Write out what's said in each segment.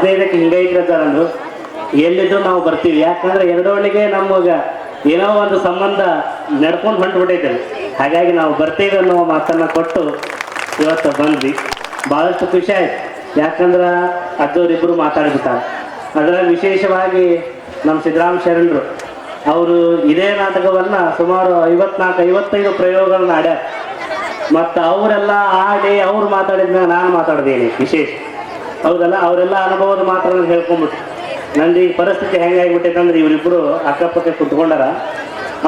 15ಕ್ಕೆ ಹಿಂಗೈತ್ರ ಅಂದ್ರು ಎಲ್ಲಿದ್ರು ನಾವು ಬರ್ತೀವಿ. ಯಾಕಂದ್ರೆ ಎರಡೊಳಗೆ ನಮಗೆ ಏನೋ ಒಂದು ಸಂಬಂಧ ನಡ್ಕೊಂಡು ಹೊಂಟ್ಬಿಟ್ಟೈತೆ. ಹಾಗಾಗಿ ನಾವು ಬರ್ತೀವಿ ಅನ್ನೋ ಮಾತನ್ನ ಕೊಟ್ಟು ಇವತ್ತು ಬಂದ್ವಿ. ಭಾಳಷ್ಟು ಖುಷಿ ಆಯ್ತು. ಯಾಕಂದ್ರೆ ಅಜ್ಜವರಿಬ್ಬರು ಮಾತಾಡ್ಬಿಟ್ಟಾರೆ. ಅದರಲ್ಲಿ ವಿಶೇಷವಾಗಿ ನಮ್ಮ ಸಿದ್ದರಾಮ ಶರಣರು ಅವರು ಇದೇ ನಾಟಕವನ್ನು ಸುಮಾರು 54-55 ಪ್ರಯೋಗಗಳನ್ನ ಆಡ್ಯಾರ. ಮತ್ತು ಅವರೆಲ್ಲ ಆಡಿ ಅವ್ರು ಮಾತಾಡಿದ್ಮೇಲೆ ನಾನು ಮಾತಾಡಿದ್ದೀನಿ ವಿಶೇಷ. ಹೌದಲ್ಲ, ಅವರೆಲ್ಲ ಅನುಭವದ ಮಾತನ್ನು ಹೇಳ್ಕೊಂಬಿಟ್ರು. ನಂದು ಈಗ ಪರಿಸ್ಥಿತಿ ಹೆಂಗಾಗಿಬಿಟ್ಟೈತೆ ಅಂದ್ರೆ ಇವರಿಬ್ಬರು ಅಕ್ಕಪಕ್ಕ ಕುತ್ಕೊಂಡಾರ.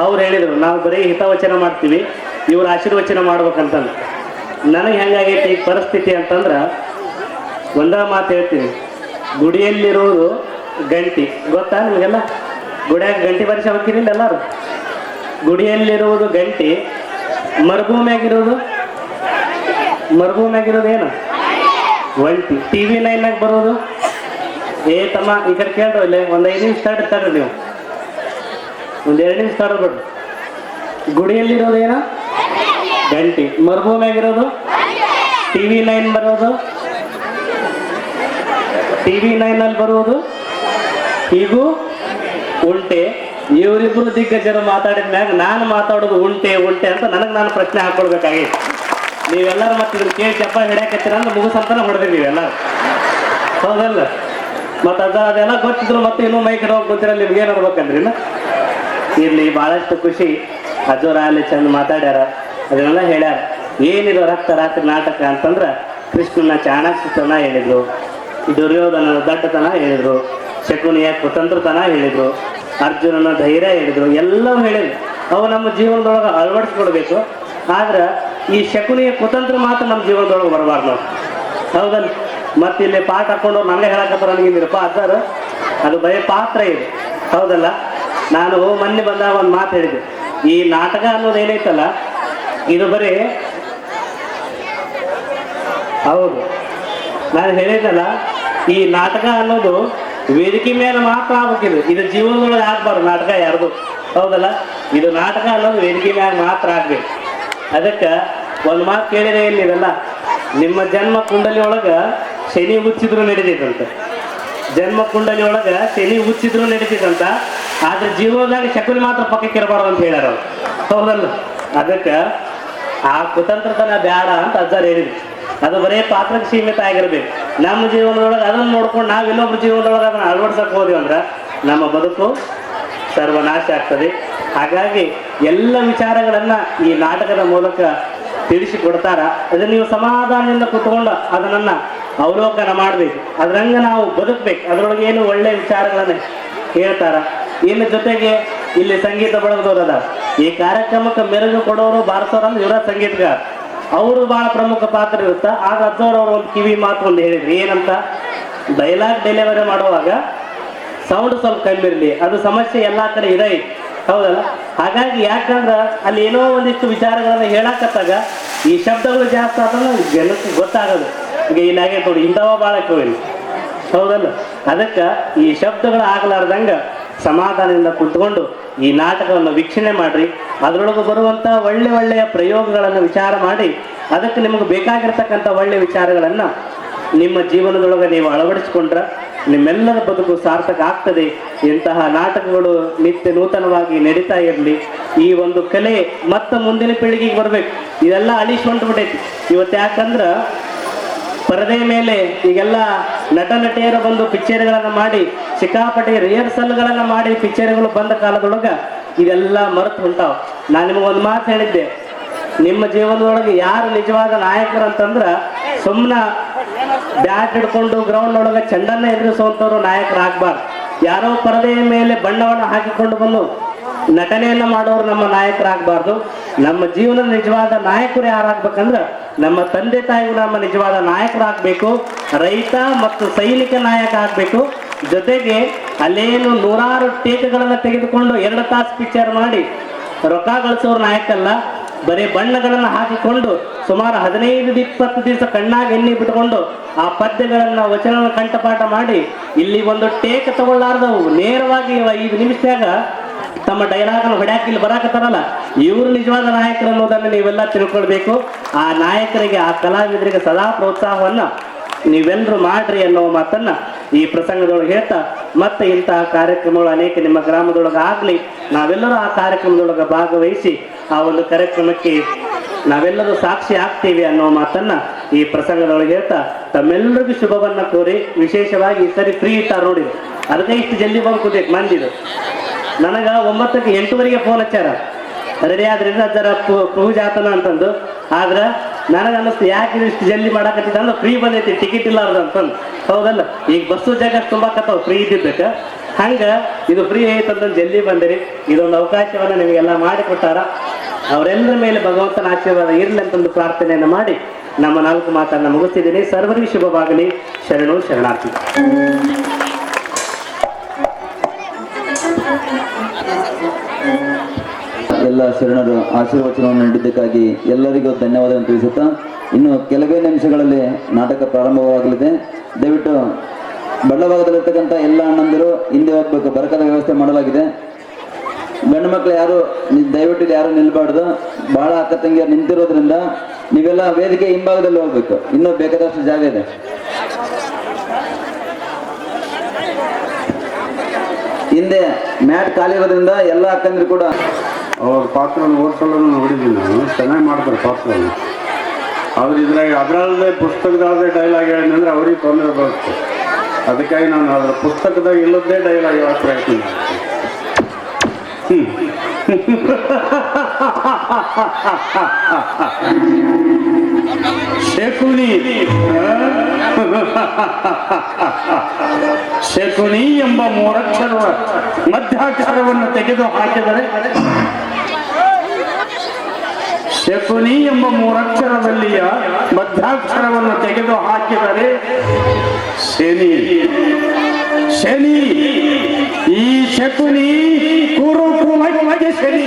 ಅವ್ರು ಹೇಳಿದರು ನಾವು ಬರೀ ಹಿತವಚನ ಮಾಡ್ತೀವಿ, ಇವ್ರು ಆಶೀರ್ವಚನ ಮಾಡ್ಬೇಕಂತಂದು. ನನಗೆ ಹೆಂಗಾಗೈತಿ ಈಗ ಪರಿಸ್ಥಿತಿ ಅಂತಂದ್ರೆ ಒಂದೇ ಮಾತು ಹೇಳ್ತೀನಿ. ಗುಡಿಯಲ್ಲಿರೋದು ಗಂಟಿ ಗೊತ್ತಾ ನಿಮಗೆಲ್ಲ? ಗುಡಿಯಾಗ ಗಂಟಿ ಬರಿಸಿ ಹೋಗ್ತೀನಿಲ್ಲ ಎಲ್ಲರೂ. ಗುಡಿಯಲ್ಲಿರುವುದು ಗಂಟಿ, ಮರುಭೂಮಿಯಾಗಿರೋದು ಏನು? ಒಂಟಿ. TV 9 ಬರೋದು ತಮ್ಮ ಈ ಕಡೆ ಕೇಳ್ರಿ. ಇಲ್ಲೇ ಒಂದು 5 ನಿಮಿಷ ತಡ್ರಿ ನೀವು, ಒಂದು 2 ನಿಮಿಷ ತಡ್ಬಿಡ್ರಿ. ಗುಡಿಯಲ್ಲಿರೋದು ಏನೋ ಗಂಟಿ, ಮರುಭೂಮಿಯಾಗಿರೋದು TV 9 ಬರೋದು. TV 9 ಬರುವುದು ಹೀಗೂ ಉಂಟೆ. ಇವರಿಬ್ರು ದಿಗ್ಗಜರು ಮಾತಾಡಿದ ಮ್ಯಾಗ ನಾನು ಮಾತಾಡೋದು ಉಂಟೆ ಅಂತ ನನಗೆ ನಾನು ಪ್ರಶ್ನೆ ಹಾಕೊಳ್ಬೇಕಾಗಿತ್ತು. ನೀವೆಲ್ಲರೂ ಮತ್ತೆ ಇದನ್ನು ಕೇಳಿ ಚಪ್ಪ ಹಿಡಿಯಾಕತ್ತೀರ ಅಂದ್ರೆ ಮುಗಿಸಂತಾನೆ ಹೊಡೆದ್ರಿ ನೀವೆಲ್ಲರೂ, ಹೌದಲ್ಲ? ಮತ್ತು ಅದೆಲ್ಲ ಗೊತ್ತಿದ್ರು ಮತ್ತೆ ಇನ್ನೂ ಮೈ ಕಡೆ ಹೋಗಿ ಗೊತ್ತಿರಲ್ಲ ನಿಮ್ಗೆ ಏನು ಅನ್ಬೇಕಂದ್ರಿ. ಇರಲಿ, ಭಾಳಷ್ಟು ಖುಷಿ. ಅಜ್ಜೋರ ಅಲ್ಲಿ ಚಂದ ಮಾತಾಡ್ಯಾರ, ಅದನ್ನೆಲ್ಲ ಹೇಳ್ಯಾರ. ಏನಿದು ರಕ್ತ ರಾತ್ರಿ ನಾಟಕ ಅಂತಂದ್ರೆ ಕೃಷ್ಣನ ಚಾಣಾಕ್ಷತನ ಹೇಳಿದ್ರು, ದುರ್ಯೋಧನನ ದಡ್ಡತನ ಹೇಳಿದ್ರು, ಶಕುನಿಯ ಕುತಂತ್ರತನ ಹೇಳಿದ್ರು, ಅರ್ಜುನನ ಧೈರ್ಯ ಹೇಳಿದ್ರು, ಎಲ್ಲವೂ ಹೇಳಿದ್ರು. ಅವು ನಮ್ಮ ಜೀವನದೊಳಗೆ ಅಳವಡಿಸ್ಕೊಡ್ಬೇಕು. ಆದ್ರೆ ಈ ಶಕುನಿಯ ಕುತಂತ್ರ ಮಾತ್ರ ನಮ್ಮ ಜೀವನದೊಳಗೆ ಬರಬಾರ್ದು ನಾವು, ಹೌದಲ್ಲ? ಮತ್ತೆ ಇಲ್ಲಿ ಪಾಠ ಹಾಕೊಂಡು ನನಗೆ ಹೇಳಕತ್ತಾರ ನನಗಿಂದಿರಪ್ಪ ಅಜ್ಜಾರು, ಅದು ಬರೀ ಪಾತ್ರ ಇದೆ, ಹೌದಲ್ಲ? ನಾನು ಮೊನ್ನೆ ಬಂದಾಗ ಒಂದು ಮಾತು ಹೇಳಿದೆ, ಈ ನಾಟಕ ಅನ್ನೋದು ಏನೈತಲ್ಲ ಇದು ಬರೀ ಹೌದು. ನಾನು ಹೇಳಿದ್ದಲ್ಲ, ಈ ನಾಟಕ ಅನ್ನೋದು ವೇದಿಕೆ ಮೇಲೆ ಮಾತ್ರ ಆಗ್ಬೇಕಿದು, ಇದು ಜೀವನದೊಳಗೆ ಆಗ್ಬಾರ್ದು ನಾಟಕ ಯಾರ್ದು, ಹೌದಲ್ಲ? ಇದು ನಾಟಕ ಅನ್ನೋದು ವೇದಿಕೆ ಮೇಲೆ ಮಾತ್ರ ಆಗ್ಬೇಕು. ಅದಕ್ಕೆ ಒಂದು ಮಾತು ಕೇಳಿದ್ರೆ ಏನಿದೆಲ್ಲ, ನಿಮ್ಮ ಜನ್ಮ ಕುಂಡಲಿ ಒಳಗೆ ಶನಿ ಹುಚ್ಚಿದ್ರು ನಡೀತೈತಂತ, ಜನ್ಮ ಕುಂಡಲಿ ಒಳಗೆ ಶನಿ ಹುಚ್ಚಿದ್ರು ನಡೀತೈತಂತ. ಆದ್ರೆ ಜೀವನದಾಗ ಶಕುನಿ ಮಾತ್ರ ಪಕ್ಕಕ್ಕೆ ಇರಬಾರ್ದು ಅಂತ ಹೇಳ್ಯಾರ ಅವ್ರು, ಹೌದಲ್ಲ? ಅದಕ್ಕೆ ಆ ಕುತಂತ್ರತನ ಬೇಡ ಅಂತ ಅಜ್ಜಾರು ಹೇಳಿದ್ರು. ಅದು ಬರೀ ಪಾತ್ರಕ್ಕೆ ಸೀಮಿತ ಆಗಿರ್ಬೇಕು. ನಮ್ಮ ಜೀವನದೊಳಗೆ ಅದನ್ನು ನೋಡ್ಕೊಂಡು ನಾವು ಇನ್ನೊಬ್ಬರ ಜೀವನದೊಳಗೆ ಅದನ್ನು ಅಳವಡಿಸಕ್ಕೆ ಹೋದ್ವಿ ಅಂದ್ರೆ ನಮ್ಮ ಬದುಕು ಸರ್ವನಾಶ ಆಗ್ತದೆ. ಹಾಗಾಗಿ ಎಲ್ಲ ವಿಚಾರಗಳನ್ನು ಈ ನಾಟಕದ ಮೂಲಕ ತಿಳಿಸಿಕೊಡ್ತಾರ. ಅದನ್ನು ನೀವು ಸಮಾಧಾನದಿಂದ ಕೂತ್ಕೊಂಡು ಅದನ್ನು ಅವಲೋಕನ ಮಾಡಬೇಕು, ಅದ್ರಂಗೆ ನಾವು ಬದುಕಬೇಕು. ಅದರೊಳಗೆ ಏನು ಒಳ್ಳೆಯ ವಿಚಾರಗಳನ್ನು ಹೇಳ್ತಾರ. ಇನ್ನು ಜೊತೆಗೆ ಇಲ್ಲಿ ಸಂಗೀತ ಬಳಗದವ್ರದ ಈ ಕಾರ್ಯಕ್ರಮಕ್ಕೆ ಮೆರುಗು ಕೊಡೋರು ಬಾರಿಸೋರು ಅಂದ್ರೆ ಇವರ ಸಂಗೀತಗಾರ, ಅವರು ಭಾಳ ಪ್ರಮುಖ ಪಾತ್ರ ಇರುತ್ತೆ. ಆಗ ಅಜ್ಜವ್ರು ಅವರು ಒಂದು ಕಿವಿ ಮಾತು ಒಂದು ಹೇಳಿದ್ರು, ಏನಂತ? ಡೈಲಾಗ್ ಡೆಲಿವರಿ ಮಾಡುವಾಗ ಸೌಂಡ್ ಸ್ವಲ್ಪ ಕಮ್ಮಿ ಇರಲಿ, ಅದು ಸಮಸ್ಯೆ ಎಲ್ಲ ಕಡೆ ಇದೆ, ಹೌದಲ್ಲ? ಹಾಗಾಗಿ ಯಾಕಂದ್ರೆ ಅಲ್ಲಿ ಏನೋ ಒಂದಿಷ್ಟು ವಿಚಾರಗಳನ್ನು ಹೇಳಕತ್ತಾಗ ಈ ಶಬ್ದಗಳು ಜಾಸ್ತಿ ಆದ್ರೆ ಜನಕ್ಕೆ ಗೊತ್ತಾಗೋದು. ಈಗ ಇಲ್ಲಾಗೆ ನೋಡಿ ಇಂಥವ ಭಾಳ ಕೇಳಿ, ಹೌದಲ್ಲ? ಅದಕ್ಕೆ ಈ ಶಬ್ದಗಳು ಆಗ್ಲಾರ್ದಂಗೆ ಸಮಾಧಾನದಿಂದ ಕುಂತ್ಕೊಂಡು ಈ ನಾಟಕವನ್ನು ವೀಕ್ಷಣೆ ಮಾಡ್ರಿ. ಅದರೊಳಗೆ ಬರುವಂಥ ಒಳ್ಳೆಯ ಪ್ರಯೋಗಗಳನ್ನು ವಿಚಾರ ಮಾಡಿ ಅದಕ್ಕೆ ನಿಮಗೆ ಬೇಕಾಗಿರ್ತಕ್ಕಂಥ ಒಳ್ಳೆಯ ವಿಚಾರಗಳನ್ನು ನಿಮ್ಮ ಜೀವನದೊಳಗೆ ನೀವು ಅಳವಡಿಸಿಕೊಂಡ್ರೆ ನಿಮ್ಮೆಲ್ಲರ ಬದುಕು ಸಾರ್ಥಕ ಆಗ್ತದೆ. ಇಂತಹ ನಾಟಕಗಳು ನಿತ್ಯ ನೂತನವಾಗಿ ನಡೀತಾ ಇರಲಿ. ಈ ಒಂದು ಕಲೆ ಮತ್ತೆ ಮುಂದಿನ ಪೀಳಿಗೆಗೆ ಬರಬೇಕು. ಇದೆಲ್ಲ ಅಳಿಸ್ಕೊಂಡ್ಬಿಟ್ಟೈತಿ ಇವತ್ತು. ಯಾಕಂದ್ರೆ ಪರದೆ ಮೇಲೆ ಈಗೆಲ್ಲ ನಟ ನಟಿಯರು ಬಂದು ಪಿಕ್ಚರ್ಗಳನ್ನು ಮಾಡಿ ಸಿಕ್ಕಾಪಟ್ಟೆ ರಿಹರ್ಸಲ್ಗಳನ್ನು ಮಾಡಿ ಪಿಕ್ಚರ್ಗಳು ಬಂದ ಕಾಲದೊಳಗೆ ಇದೆಲ್ಲ ಮರೆತು ಹೊಂಟಾವ. ನಾನು ನಿಮಗೊಂದು ಮಾತು ಹೇಳಿದ್ದೆ, ನಿಮ್ಮ ಜೀವನದೊಳಗೆ ಯಾರು ನಿಜವಾದ ನಾಯಕರು ಅಂತಂದ್ರೆ ಸುಮ್ಮನೆ ಬ್ಯಾಟ್ ಹಿಡ್ಕೊಂಡು ಗ್ರೌಂಡ್ ಒಳಗೆ ಚೆಂಡನ್ನ ಎದುರಿಸುವಂಥವ್ರು ನಾಯಕರಾಗಬಾರ್ದು. ಯಾರೋ ಪರದೆಯ ಮೇಲೆ ಬಣ್ಣವನ್ನು ಹಾಕಿಕೊಂಡು ಬಂದು ನಟನೆಯನ್ನು ಮಾಡೋರು ನಮ್ಮ ನಾಯಕರಾಗಬಾರ್ದು. ನಮ್ಮ ಜೀವನದ ನಿಜವಾದ ನಾಯಕರು ಯಾರಾಗಬೇಕಂದ್ರೆ ನಮ್ಮ ತಂದೆ ತಾಯಿಗಳು ನಮ್ಮ ನಿಜವಾದ ನಾಯಕರಾಗಬೇಕು. ರೈತ ಮತ್ತು ಸೈನಿಕ ನಾಯಕ ಆಗಬೇಕು. ಜೊತೆಗೆ ಅಲ್ಲೇನು ನೂರಾರು ಟೇಕ್ಗಳನ್ನು ತೆಗೆದುಕೊಂಡು 2 ತಾಸು ಪಿಕ್ಚರ್ ಮಾಡಿ ರೊಕ್ಕ ಗಳಿಸೋರು ನಾಯಕಲ್ಲ. ಬರೀ ಬಣ್ಣಗಳನ್ನು ಹಾಕಿಕೊಂಡು ಸುಮಾರು 15-20 ದಿವಸ ಕಣ್ಣಾಗಿ ಎಣ್ಣೆ ಬಿಟ್ಕೊಂಡು ಆ ಪದ್ಯಗಳನ್ನು ವಚನವನ್ನು ಕಂಠಪಾಠ ಮಾಡಿ ಇಲ್ಲಿ ಒಂದು ಟೇಕ್ ತಗೊಳ್ಳಾರ್ದವು ನೇರವಾಗಿ 5 ನಿಮಿಷದಾಗ ತಮ್ಮ ಡೈಲಾಗನ್ನು ಹೊಡ್ಯಾಕ ಇಲ್ಲಿ ಬರಾಕತ್ತಾರಲ್ಲ, ಇವರು ನಿಜವಾದ ನಾಯಕರು ಅನ್ನೋದನ್ನು ನೀವೆಲ್ಲ ತಿಳ್ಕೊಳ್ಬೇಕು. ಆ ನಾಯಕರಿಗೆ, ಆ ಕಲಾವಿದರಿಗೆ ಸದಾ ಪ್ರೋತ್ಸಾಹವನ್ನು ನೀವೆಲ್ಲರೂ ಮಾಡ್ರಿ ಅನ್ನೋ ಮಾತನ್ನ ಈ ಪ್ರಸಂಗದೊಳಗೆ ಹೇಳ್ತಾ ಮತ್ತೆ ಇಂತಹ ಕಾರ್ಯಕ್ರಮಗಳು ಅನೇಕ ನಿಮ್ಮ ಗ್ರಾಮದೊಳಗೆ ಆಗಲಿ, ನಾವೆಲ್ಲರೂ ಆ ಕಾರ್ಯಕ್ರಮದೊಳಗೆ ಭಾಗವಹಿಸಿ ಆ ಒಂದು ಕಾರ್ಯಕ್ರಮಕ್ಕೆ ನಾವೆಲ್ಲರೂ ಸಾಕ್ಷಿ ಆಗ್ತೀವಿ ಅನ್ನೋ ಮಾತನ್ನ ಈ ಪ್ರಸಂಗದೊಳಗೆ ಹೇಳ್ತಾ ತಮ್ಮೆಲ್ಲರಿಗೂ ಶುಭವನ್ನ ಕೋರಿ, ವಿಶೇಷವಾಗಿ ಈ ಸರಿ ಫ್ರೀ ಇಟ್ಟಾರ ನೋಡಿ, ಅದಕ್ಕೆ ಇಷ್ಟು ಜಲ್ದಿ ಬಂದು ಕೂತೈತೆ ಮಂದಿದು. ನನಗ 9ಕ್ಕೆ 8ವರೆಗೆ ಫೋನ್ ಹಚ್ಚಾರ, ರೆಡಿ ಆದ್ರಿಂದ ಜರ ಪೂಜೆ ಆತನ ಅಂತಂದು. ಆದ್ರ ನನಗನ್ನಿಸ್ತು ಯಾಕೆ ಇಷ್ಟು ಜಲ್ದಿ ಮಾಡಾಕತ್ತಿದ್ದ ಅಂದ್ರೆ ಫ್ರೀ ಬಂದೈತಿ, ಟಿಕೆಟ್ ಇಲ್ಲ ಅವ್ರದ್ದು ಅಂತಂದು. ಹೌದಲ್ಲ, ಈಗ ಬಸ್ಸು ಜಾಗ ತುಂಬಾಕತ್ತಾವ ಫ್ರೀ ಇದ್ದಿದ್ದಕ್ಕ, ಹಂಗ ಇದು ಫ್ರೀ ಐತಂತಂದು ಜಲ್ದಿ ಬಂದಿರಿ. ಇದೊಂದು ಅವಕಾಶವನ್ನ ನಿಮಗೆಲ್ಲ ಮಾಡಿಕೊಟ್ಟಾರ. ಅವರೆಲ್ಲರ ಮೇಲೆ ಭಗವಂತನ ಆಶೀರ್ವಾದ ಇರಲಿ ಅಂತಂದು ಪ್ರಾರ್ಥನೆಯನ್ನು ಮಾಡಿ ನಮ್ಮ 4 ಮಾತನ್ನ ಮುಗಿಸ್ತಿದ್ದೀನಿ. ಸರ್ವರಿಗೂ ಶುಭವಾಗಲಿ. ಶರಣು ಶರಣಾರ್ಥಿ. ಎಲ್ಲ ಶರಣರು ಆಶೀರ್ವಚನವನ್ನು ನೀಡಿದ್ದಕ್ಕಾಗಿ ಎಲ್ಲರಿಗೂ ಧನ್ಯವಾದಗಳನ್ನು ತಿಳಿಸುತ್ತಾ, ಇನ್ನು ಕೆಲವೇ ನಿಮಿಷಗಳಲ್ಲಿ ನಾಟಕ ಪ್ರಾರಂಭವಾಗಲಿದೆ. ದಯವಿಟ್ಟು ಬಡಭಾಗದಲ್ಲಿರ್ತಕ್ಕಂಥ ಎಲ್ಲ ಅಣ್ಣಂದಿರು ಹಿಂದೆ ಹೋಗ್ಬೇಕು, ಬರಕದ ವ್ಯವಸ್ಥೆ ಮಾಡಲಾಗಿದೆ. ಗಂಡು ಮಕ್ಕಳು ಯಾರು ದಯವಿಟ್ಟು ಯಾರು ನಿಲ್ಬಾರ್ದು, ಬಹಳ ಅಕ್ಕ ತಂಗಿಯರು ನಿಂತಿರೋದ್ರಿಂದ ನೀವೆಲ್ಲ ವೇದಿಕೆ ಹಿಂಭಾಗದಲ್ಲಿ ಹೋಗ್ಬೇಕು, ಇನ್ನೂ ಬೇಕಾದಷ್ಟು ಜಾಗ ಇದೆ. ಹಿಂದೆ ಮ್ಯಾಟ್ ಖಾಲಿ ಇರೋದ್ರಿಂದ ಎಲ್ಲ ಅಕ್ಕಂದ್ರು ಕೂಡ ಅವ್ರ ಪಾತ್ರ ಓದ್ಸಲ ನೋಡಿದ್ದೀನಿ ನಾನು, ಚೆನ್ನಾಗಿ ಮಾಡ್ತಾರೆ ಪಾತ್ರವನ್ನು. ಆದ್ರೆ ಇದ್ರಾಗ ಅದರಲ್ಲದೆ ಪುಸ್ತಕದಾಗದೇ ಡೈಲಾಗ್ ಹೇಳಿದ್ರೆ ಅವ್ರಿಗೆ ತೊಂದರೆ ಬರುತ್ತೆ. ಅದಕ್ಕಾಗಿ ನಾನು ಅದರ ಪುಸ್ತಕದಾಗ ಇಲ್ಲದೇ ಡೈಲಾಗ್ ಹೇಳೋ ಪ್ರಯತ್ನ ಮಾಡ್ತೀನಿ. ಶಕುನಿ ಶಕುನಿ ಎಂಬ 3 ಅಕ್ಷರ ಮಧ್ಯಾಕ್ಷರವನ್ನು ತೆಗೆದು ಹಾಕಿದರೆ, ಶಕುನಿ ಎಂಬ 3 ಅಕ್ಷರದಲ್ಲಿಯ ಮಧ್ಯಾಕ್ಷರವನ್ನು ತೆಗೆದು ಹಾಕಿದರೆ ಶನಿ. ಶನಿ ಈ ಶಕುನಿ ಕುರುಕುಲಕ್ಕೆ ಶನಿ.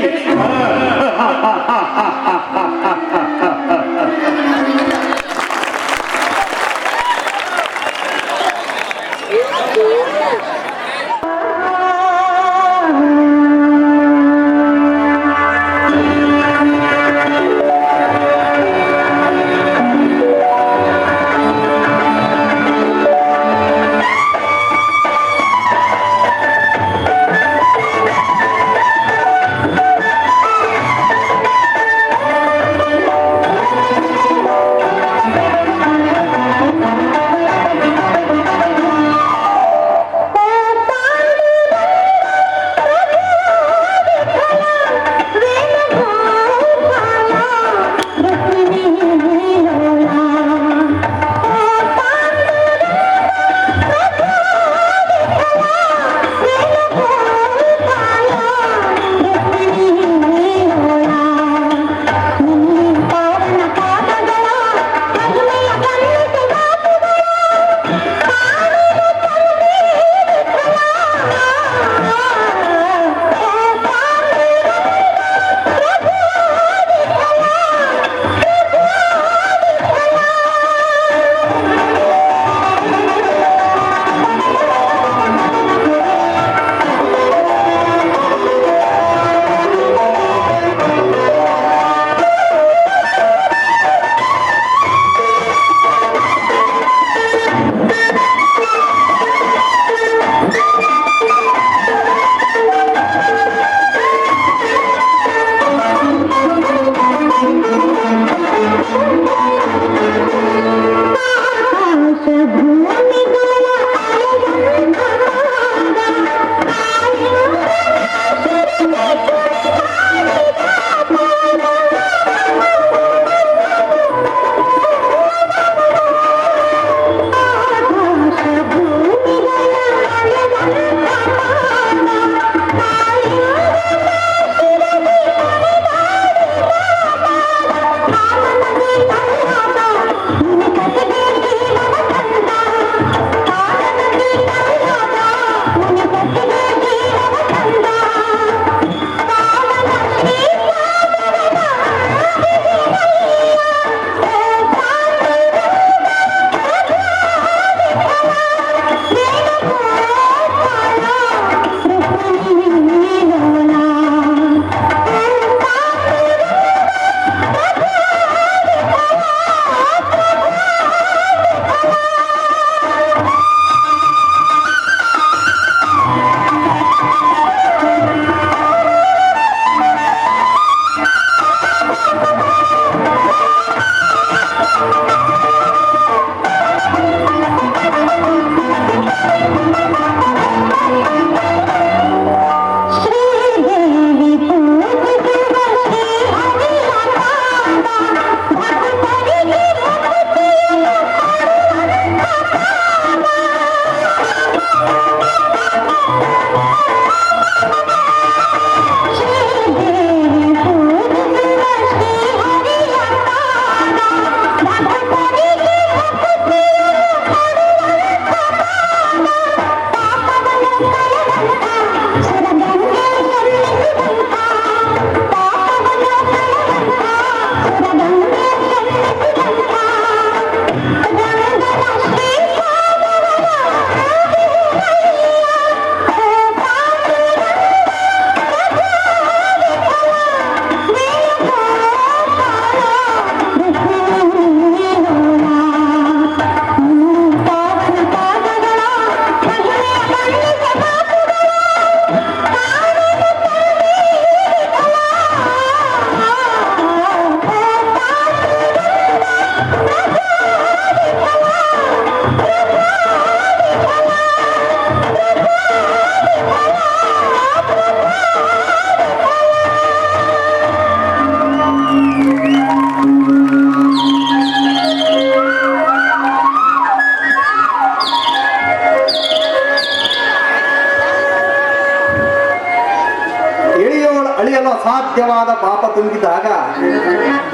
ಅಸಾಧ್ಯವಾದ ಪಾಪ ತುಂಬಿದಾಗ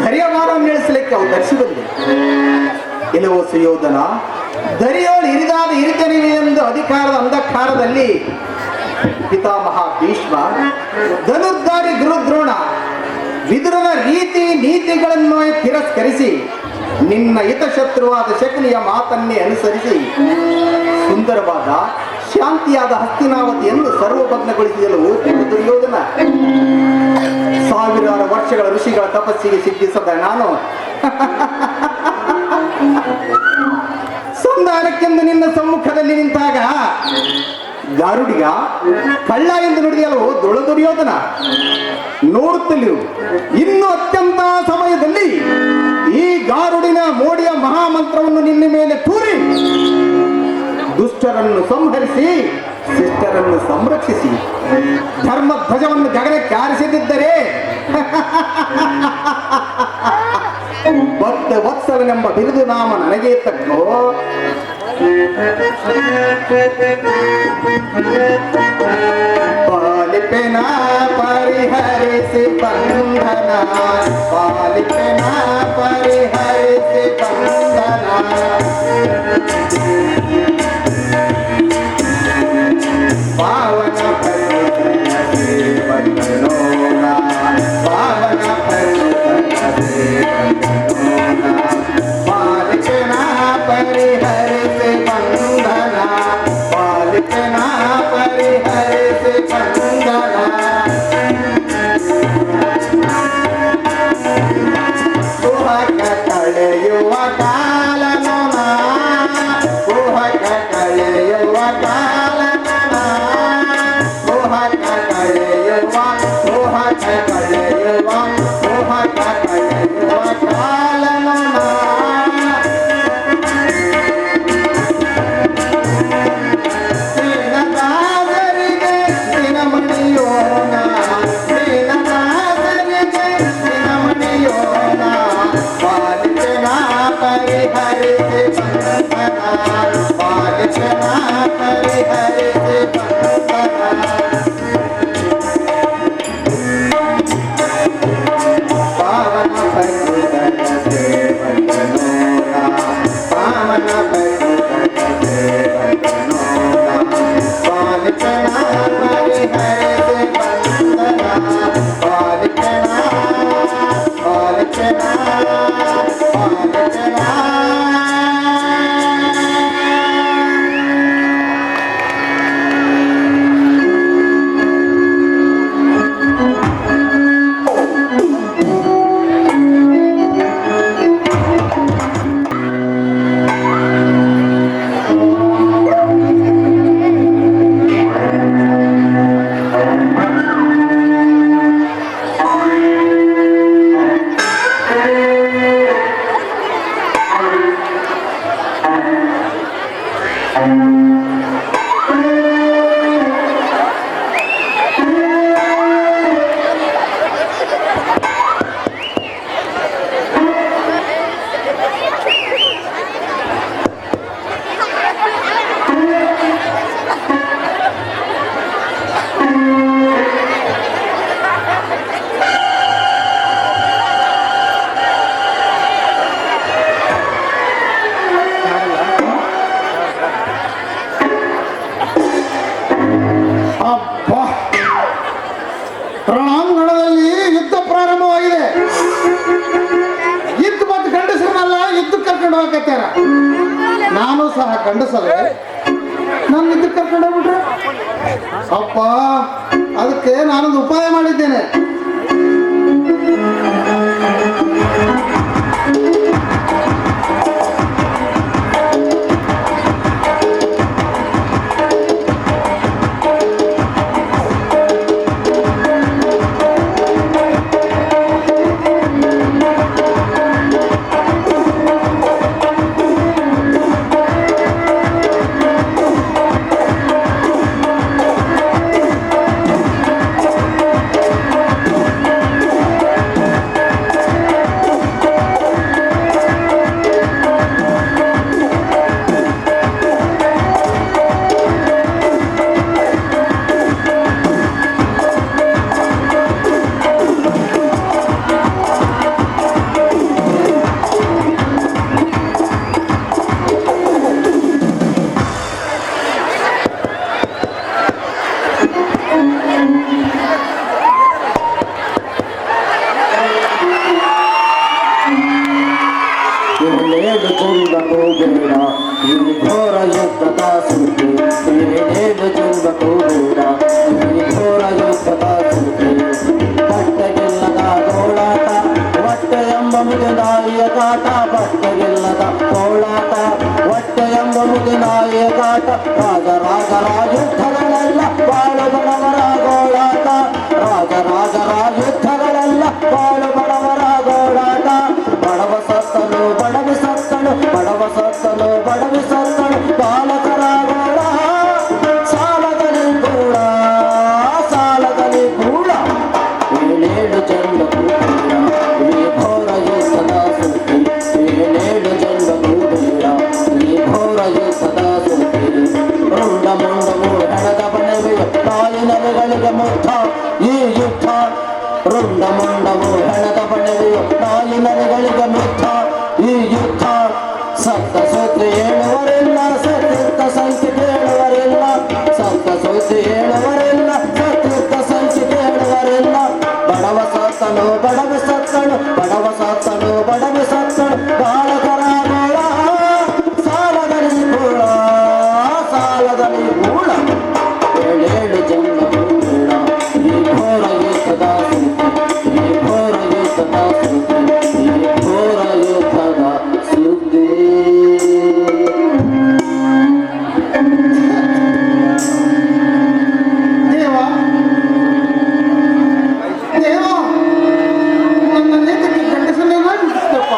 ಧೈರ್ಯವನ್ನು ಇಳಿಸಲಿಕ್ಕೆ ಅವತರಿಸಿ ಬಂದೆ. ಕೆಲವು ಸುಯೋಧನ ದರಿಯೋಳು ಹಿರಿದಾದ ಹಿರಿತನಿವೆ ಎಂದು ಅಧಿಕಾರದ ಅಂಧಕಾರದಲ್ಲಿ ಪಿತಾಮಹ ಭೀಷ್ಮ, ಧನುರ್ಧಾರಿ ಗುರುದ್ರೋಣ, ವಿದುರನ ರೀತಿ ನೀತಿಗಳನ್ನು ತಿರಸ್ಕರಿಸಿ ನಿನ್ನ ಹಿತಶತ್ರುವಾದ ಶಕುನಿಯ ಮಾತನ್ನೇ ಅನುಸರಿಸಿ ಸುಂದರವಾದ ಶಾಂತಿಯಾದ ಹಸ್ತಿನಾವತಿಯನ್ನು ಸರ್ವಭಗ್ನಗೊಳಿಸಲು ದುರ್ಯೋಧನ. ಸಾವಿರಾರು ವರ್ಷಗಳ ಋಷಿಗಳ ತಪಸ್ಸಿಗೆ ಸಿದ್ಧಿಸದ ನಾನು ಸಂಧಾನಕ್ಕೆಂದು ನಿನ್ನ ಸಮ್ಮುಖದಲ್ಲಿ ನಿಂತಾಗ ಗಾರುಡಿಗ ಕಳ್ಳ ಎಂದು ನುಡಿಯಲು ದುರ್ಯೋಧನ ನೋಡುತ್ತಲಿರು. ಇನ್ನು ಅತ್ಯಂತ ಸಮಯದಲ್ಲಿ ಈ ಗಾರುಡಿನ ಮೋಡಿಯ ಮಹಾಮಂತ್ರವನ್ನು ನಿನ್ನ ಮೇಲೆ ತೂರಿ ದುಷ್ಟರನ್ನು ಸಂಹರಿಸಿ ಶಿಷ್ಟರನ್ನು ಸಂರಕ್ಷಿಸಿ ಧರ್ಮ ಧ್ವಜವನ್ನು ಗಗನಕ್ಕೆ ಆರಿಸದಿದ್ದರೆ ಭಕ್ತ ವತ್ಸವನೆಂಬ ಬಿರುದು ನಾಮ ನನಗೆ ತಕ್ಕೋ. ಪಾಲಿಪೆನ ಪರಿಹರಿಸಿ ಬಂಧನ, ಪಾಲಿಪೆನ ಪರಿಹರಿಸಿ ಬಂಧನ, ಪಾವನ ಪರ್ವತನ ಸೇವಕನೋನ, ಪಾವನ ಪರ್ವತನ ಸೇವಕನೋನ, ಪಾಲಿಪೆನ ಪರಿಹರಿಸಿ ಬಂಧನ, ಪಾಲಿಪೆನ ಪರಿಹರಿಸಿ ಬಂಧನ. ಕುಹಕ ಕಳೆಯುವ ಕಾಲನು ನಾ, ಕುಹಕ ಕಳೆಯುವ ಕಾಲನು ನಾ, ಕುಹಕ ಕಳೆಯುವ, ಕುಹಕ ಕಳೆಯುವ, ಕುಹಕ ಕಳೆಯುವ ಕಾಲನು ನಾ. ಶ್ರೀನದಾಸರಿಗೆ ದಿನಮಣಿಯೋಣ, ಶ್ರೀನದಾಸರಿಗೆ ದಿನಮಣಿಯೋಣ, ಪಾಲಿಪೆನ ಪರಿಹರಿಸಿ ಬಂಧನ, ಪಾಲಿಪೆನ ಪರಿಹರಿಸಿ ಬಂಧನ. ಪಾವನ ಪರ್ವತನ ಸೇವಕನೋನ, ಪಾವನ ಪರ್ವತನ ಸೇವಕನೋನ, ಪಾಲಿಪೆನ ಪರಿಹರಿಸಿ ಬಂಧನ, ಪಾಲಿಪೆನ, ಪಾಲಿಪೆನ, ಪಾಲಿಪೆನ. ರಣಾಂಗಣದಲ್ಲಿ ಯುದ್ಧ ಪ್ರಾರಂಭವಾಗಿದೆ. ಯುದ್ಧ ಮತ್ತು ಗಂಡಸರನ್ನೆಲ್ಲ ಯುದ್ಧಕ್ಕೆ ಕರ್ಕೊಂಡು ಹೋಗತ್ತಾರ. ನಾನು ಸಹ ಗಂಡಸಲ್ಲ, ನಾನು ಯುದ್ಧಕ್ಕೆ ಕರ್ಕೊಂಡು ಹೋಗ್ಬಿಟ್ರೆ ಅಪ್ಪ, ಅದಕ್ಕೆ ನಾನೊಂದು ಉಪಾಯ ಮಾಡಿದ್ದೇನೆ. ಜನ್ಮ ಕೂಡೂರ ಈ ಘೋರ ಯುದ್ಧದ ಸುದ್ದಿ ಬಟ್ಟೆಗಿಲ್ಲದ ಗೋಳಾಟ ಹೊಟ್ಟೆ ಎಂಬ ಮುಗಿನಾಯಿಯ ಕಾಟ ಬಟ್ಟೆಗಿಲ್ಲದ ಗೋಳಾಟ ಹೊಟ್ಟೆ ಎಂಬ ಮುಗಿನಾಯಿಯ ಕಾಟ ರಾಜ ಯುದ್ಧಗಳೆಲ್ಲ ಬಾಳು ಬಡವರ ಗೋಳಾಟ ರಾಜ ಯುದ್ಧಗಳೆಲ್ಲ ಬಾಳು ಬಡವರ ಗೋಳಾಟ ಬಡವ ಸತ್ತನು ಬಡವಿ ಸತ್ತನು ಬಡವ ಸತ್ತನು ಬಡವಿ ಸತ್ತನು ಬಾಲಕರ ಗೋಳ ಸಾಲದಲ್ಲಿ ಕೂಡ ಏಳೇಳು ಜನ್ಮ ಕೂಡೀರ ಈ ಘೋರ ಯುದ್ಧದ ಸುದ್ದಿ ಏಳೇಳು ಜನ್ಮ ಕೂಡೀರ ಈ ಘೋರ ಯುದ್ಧದ ಸುದ್ದಿ ರುಂಡ ಮುಂಡವು ಹೆಣದ ಬಣವೆಯ ತಾಯಿ ನದಿಗಳಿಗೆ ಮುಗ್ಧ ಈ ಯುದ್ಧ ರುಂಡ ಮುಂಡವು ಹೆಣದ ಬಣವೆಯ ತಾಯಿ ನದಿಗಳಿಗೆ ಮುಗ್ಧ ಈ ಯುದ್ಧ ಸತ್ತ ಸುದ್ದಿ ಹೇಳುವರಿಲ್ಲ ಸತ್ಯರ್ಥ ಸಂಖ್ಯೆ ಕೇಳುವರಿಲ್ಲ ಸತ್ತ ಸುದ್ದಿ ಹೇಳುವರಿಲ್ಲ ಸತ್ಯರ್ಥ ಸಂಖ್ಯೆ ಕೇಳುವರಿಲ್ಲ ಬಡವ ಸತ್ತನು ಬಡವಿ ಸತ್ತನು ಬಡವ ಸತ್ತನು ಬಡವಿ ಸತ್ತನು ಬಾಲಕರ ಗೋಳ ಸಾಲದಲ್ಲಿ ಕೂಡ ಏಳೇಳು ಜನ್ಮ ಕೂಡ ಈ ಘೋರ ಯುದ್ಧದ ಸುದ್ದಿ ಈ ಘೋರ ಯುದ್ಧದ ಸುದ್ದಿ ಈ ಘೋರ ಯುದ್ಧದ ಸುದ್ದಿ ದೇವ ದೇವ ನನ್ನ ನೇತಕ್ಕೆ ಗಂಡಸನ್ನೇ ನಿಲ್ಲಿಸ್ತಪ್ಪ.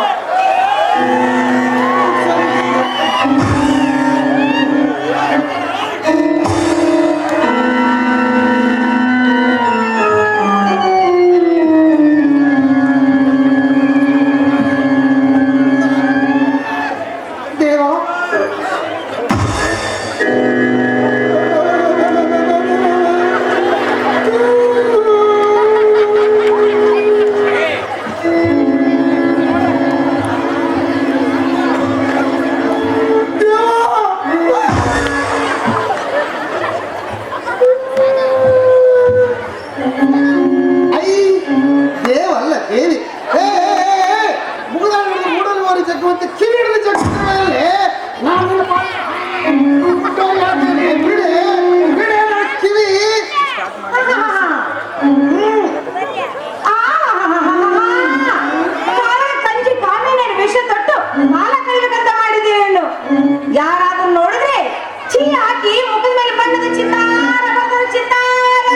ದೇವ ಐ ದೇವಲ್ಲ ದೇವಿ ಮುಗಿದ ಮೂಡಲು ವಾರಿ ಚಕ್ರವರ್ತಿ ಕಿವಿ ಹಿಡಿದು ಚಕ್ರವಲ್ಲಿ ನಾನು ಬಿಡೆ ಬಿಡೆ ಕಿವಿ ಕಂಚಿ ಕಾಮಿನ ವಿಷ ತೊಟ್ಟು ಮಾಲ ಕಲಿಬೇಕಂತ ಮಾಡಿದ್ದೀವಿ ಹೇಳು. ಯಾರಾದ್ರೂ ನೋಡಿದ್ರೆ ಚೀ ಹಾಕಿ ಮುಖದ ಮೇಲೆ ಬಣ್ಣದ ಚಿತ್ತಾರ ಬರ್ತದೆ ಚಿತ್ತಾರ.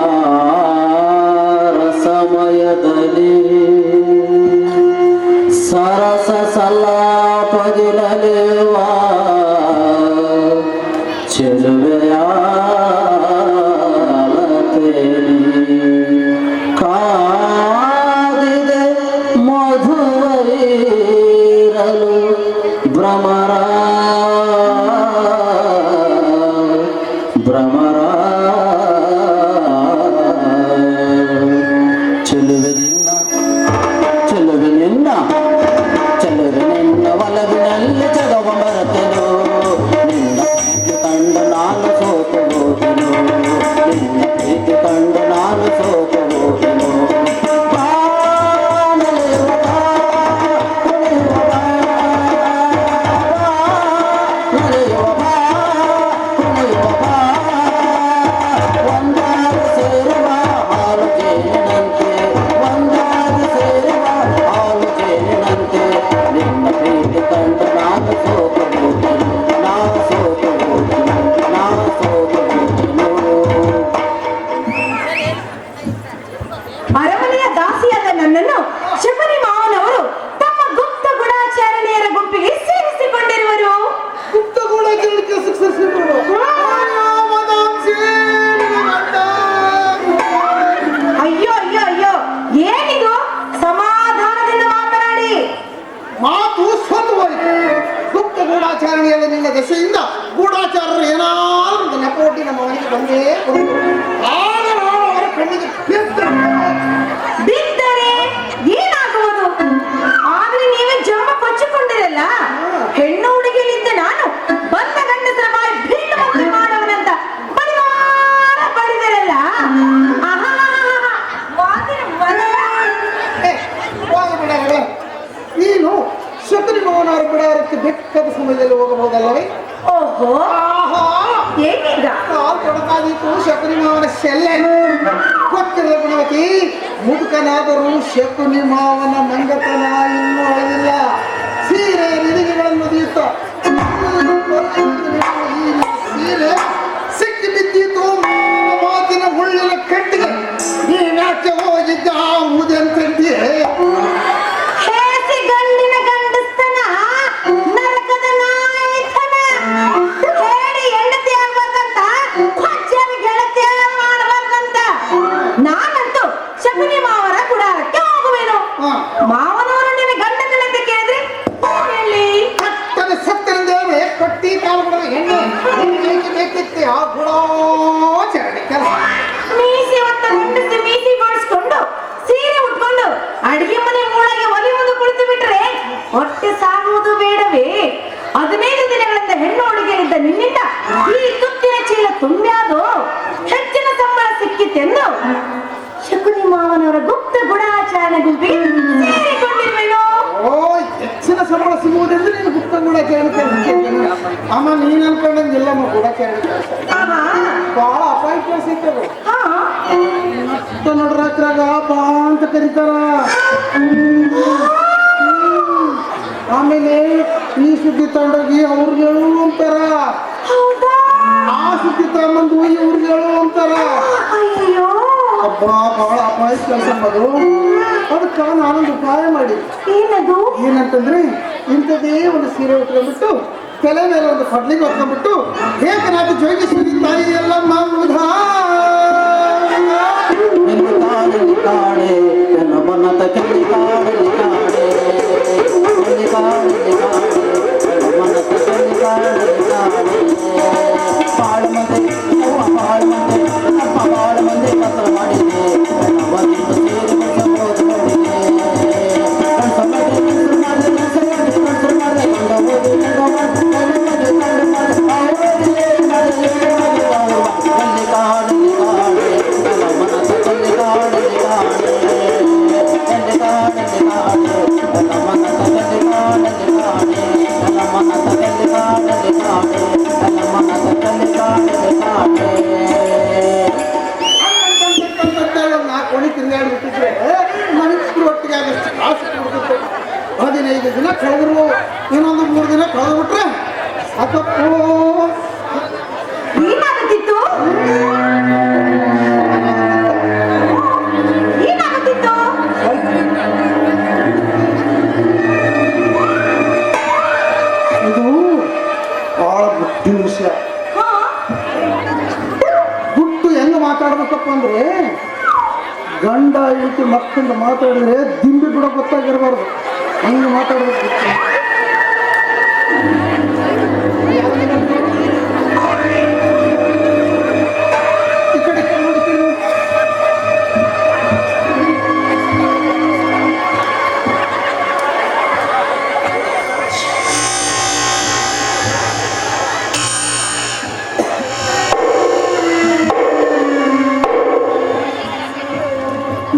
ಶೃಂಗಾರ ಸಮಯದಲ್ಲಿ ಸರಸ ಸಲಾಪದಿರಲೇವಾ ಚೆಲುವೆಯ ಕಾದಿದೆ ಮಧುವೈರಲು ಭ್ರಮರ ಚೆಲುವಿನಿನ್ನ ಒಲವಿನಲ್ಲಿ ಜಗವ ಮರೆತೆನು ನಿನ್ನ ಪ್ರೀತಿ ಕಂಡು ನಾನು ಸೋತು ಹೋದೆನು ನಿನ್ನ ಪ್ರೀತಿ ಕಂಡು ನಾನು ಸೋತು ಹೋದೆನು ಒಂದಾಗಿ ಸೇರುವ ಹಾಲು ಜೇನಿನಂತೆ ಒಂದಾಗಿ ಸೇರುವ ಹಾಲು ಜೇನಿನಂತೆ ನಿನ್ನ ಪ್ರೀತಿ ಕಂಡು ನಾನು ಸೋತು ಹೋದೆನು ನಾನು ಸೋತು ಹೋದೆನು ನಾನು ಸೋತು ಹೋದೆನು. ಅರಮನೆಯ ದಾಸಿಯಾದ ನನ್ನನ್ನು ಶಬರಿ ಮಾವನವರು ತಮ್ಮ ಗುಪ್ತ ಗುಣಾಚಾರಣೆಯರ ಗುಂಪಿಗೆ ಸೇರಿಸಿಕೊಂಡಿರುವರು. ಗುಪ್ತ ಕೂಡ ಕೇಳಲಿಕ್ಕೆ ಸಕ್ಸಸ್ ಅಯ್ಯೋ ಅಯ್ಯೋ ಅಯ್ಯೋ, ಏನಿದು? ಸಮಾಧಾನದಿಂದ ಮಾತನಾಡಿ. ಮಾತು ಸ್ವತ್ತು ಹೋಯಿತು. ಗುಪ್ತ ಗೂಢಾಚಾರಣೆಯಲ್ಲಿ ನಿನ್ನ ದಶೆಯಿಂದ ಗೂಢಾಚಾರರು ಏನಾದ್ರು ನೆಪೋಟಿ ನಮ್ಮ ಮನೆಗೆ ಬಂದೇ ಬಂದು ಆಗ ನಾವು ಅವರ ಕಣ್ಣಿಗೆ ಬಿದ್ದರೆ ಏನಾಗುವುದು? ಆದ್ರೆ ನೀವೇ ಜಂಬ ಕೊಚ್ಚಿಕೊಂಡಿರಲ್ಲ. ಹೆಣ್ಣು ಹುಡುಗಿಲಿದ್ದ ನಾನು ಬಂದ ಗಂಡಸರ ಬಾಯಿ ಭಿನ್ನ ಮುದ್ದೆ ಮಾಡೋಣಂತ ಬಡಿವಾರ ಬಡಿದರಲ್ಲ. ಶಕುನಿ ಮಾವನವರ ಬಿಡಾರಕ್ಕೆ ಬೇಕಾದ ಸಮಯದಲ್ಲಿ ಹೋಗಬಹುದಲ್ಲವೇ? ಓಹೋ, ಏನೀಗ? ಕಾಲ್ ತೊಡಕಾದೀತು ಶಕುನಿ ಮಾವನ ಶೆಲ್ಲೆ. ಗೊತ್ತಿಲ್ಲ ಗುಣವತಿ, ಮುದುಕನಾದರೂ ಶಕುನಿ ಮಾವನ ಮಂಗತನ ಇನ್ನೂ ಅಳಿದಿಲ್ಲ. ಸೀರೆ ನಿಧಿಗಳನ್ನು ದೀತ ಸೀರೆ ಸಿಕ್ಕಿ ಬಿದ್ದಿತು ಮಾತಿನ ಮುಳ್ಳಿನ ಕಟ್ಟಿಗೆ. ನೀನ್ಯಾಕೆ ಹೋಗಿದ್ದ ಊದೆ ಅಂತಂದಿಯೇ? ಹೇಸಿ ಗಂಡಿನ ಗಂಡಸ್ತನ, ನರಕದ ನಾಯಿತನ. ಹೇಳಿ ಹೆಂಡತಿ ಆಗ್ಬೇಕಂತ, ಕೊಚ್ಚರಿ ಗೆಳತಿ ಮಾಡ್ಬೇಕಂತ. ನಾನಂತೂ ಶಕುನಿ ಮಾವನ ಗುಡಾರಕ್ಕೆ ಹೋಗುವೆನು. ಮಾವನವರು ನಿನ್ನ ಗಂಡನಂತ ಕೇಳಿದ್ರೆ ಹೇಳಿ ಕಟ್ಟದ ಸತ್ತರಂದೇವೆ ಕಟ್ಟಿ ಕಾಲುಗಳ ಎಣ್ಣೆ ನಿನಗೆ ಬೇಕಿತ್ತೆ ಆ ಗುಡಾಚರಣೆ ಕೆಲಸ. ಮೀಸಿ ಹೊತ್ತ ಗಂಡಸಿ ಮೀಸಿ ಮಾಡಿಸ್ಕೊಂಡು ಸೀರೆ ಉಟ್ಕೊಂಡು ಅಡಿಗೆ ಮನೆ ಮೂಳಗೆ ಒಲಿ ಮುಂದೆ ಕುಳಿತು ಬಿಟ್ರೆ ಹೊಟ್ಟೆ ಸಾಗುವುದು ಬೇಡವೇ? 15 ದಿನಗಳಿಂದ ಹೆಣ್ಣು ಹುಡುಗಿಯರಿದ್ದ ನಿನ್ನಿಂದ ಈ ತುತ್ತಿನ ಚೀಲ ತುಂಬ್ಯಾದು. ಹೆಚ್ಚಿನ ಸಂಬಳ ಸಿಕ್ಕಿತೆಂದು ಶಕುನಿ ಮಾವನವರ ಗುಪ್ತ ಗುಡಾಚರಣೆ ಗುಂಪಿಗೆ ಸೇರಿಕೊಂಡಿರುವೆನು. ಓ, ಹೆಚ್ಚಿನ ಸಂಬಳ ಸಿಗುವುದೆಂದ್ರೆ ನೀನು ಗುಪ್ತ ಗೂಢಾಚರಣೆ ಕೆಲಸ. ಅಮ್ಮ ನೀನ್ ಅನ್ಕೊಂಡಂಗಿಲ್ಲಮ್ಮ ಗೂಢಾಚರಣೆ ಕೆಲಸ ಬಹಳ ಅಪಾಯ ಕೆಲಸ ಇರ್ತದೆ. ನಡರಾತ್ರಾಗ ಬಾ ಅಂತ ಕರೀತಾರ. ಆಮೇಲೆ ಈ ಸುದ್ದಿ ತಗೊಂಡೋಗಿ ಅವ್ರಿಗೆ ಹೇಳು ಅಂತಾರ. ಹೌದಾ? ಆ ಸುದ್ದಿ ತಗೊಂಡು ಇವ್ರಿಗೆ ಹೇಳು ಅಂತಾರ. ಅಯ್ಯೋ, ಹಬ್ಬ ಬಹಳ ಅಪಾಯ ಕೆಲಸ ಅದು. ಅದಕ್ಕೆ ನಾನೊಂದು ಉಪಾಯ ಮಾಡಿ. ಏನದು? ಏನಂತಂದ್ರೆ ಇಂಥದೇ ಒಂದು ಸೀರೆ ಉಟ್ಕೊಂಡ್ಬಿಟ್ಟು ತಲೆ ಮೇಲೆ ಒಂದು ಕಡ್ಲಿಗೆ ಹೊತ್ಕೊಂಡ್ಬಿಟ್ಟು ಏಕನಾಥ ಜೋಗೇಶ್ವರಿ ತಾಯಿ ಎಲ್ಲ ಮಾಡುವುದ ಕೋಣಿ ತಿರುಗಾಡ್ಬಿಟ್ಟಿದ್ರೆ ಮನುಷ್ಯರು ಒಟ್ಟಿಗೆ ಆಗಷ್ಟು ಕಾಸು ಕೊಡ್ತಿತ್ತು. 15 ದಿನ ಕಳೆದ್ರು, ಇನ್ನೊಂದು 3 ದಿನ ಕಳೆದ್ಬಿಟ್ರೆ ಅದಕ್ಕೂ ಏನಾಗುತ್ತಿತ್ತು? ಏನಾಗುತ್ತಿತ್ತು? ಇದು ಬಹಳ ಬುದ್ಧಿ ವಿಷಯ. ಹಾ? ಗುಟ್ಟು ಹೆಂಗ ಮಾತಾಡ್ಬೇಕಪ್ಪ ಅಂದ್ರೆ ಗಂಡ ಹೆಂಡತಿ ಮಕ್ಕಳಿಂದ ಮಾತಾಡಿದ್ರೆ ದಿಂಬಿ ಬಿಡೋ ಗೊತ್ತಾಗಿರ್ಬಾರ್ದು. ಹಂಗೆ ಮಾತಾಡ್ಬೇಕು. ಈ ಕಡೆ ನೋಡ್ತೀನಿ.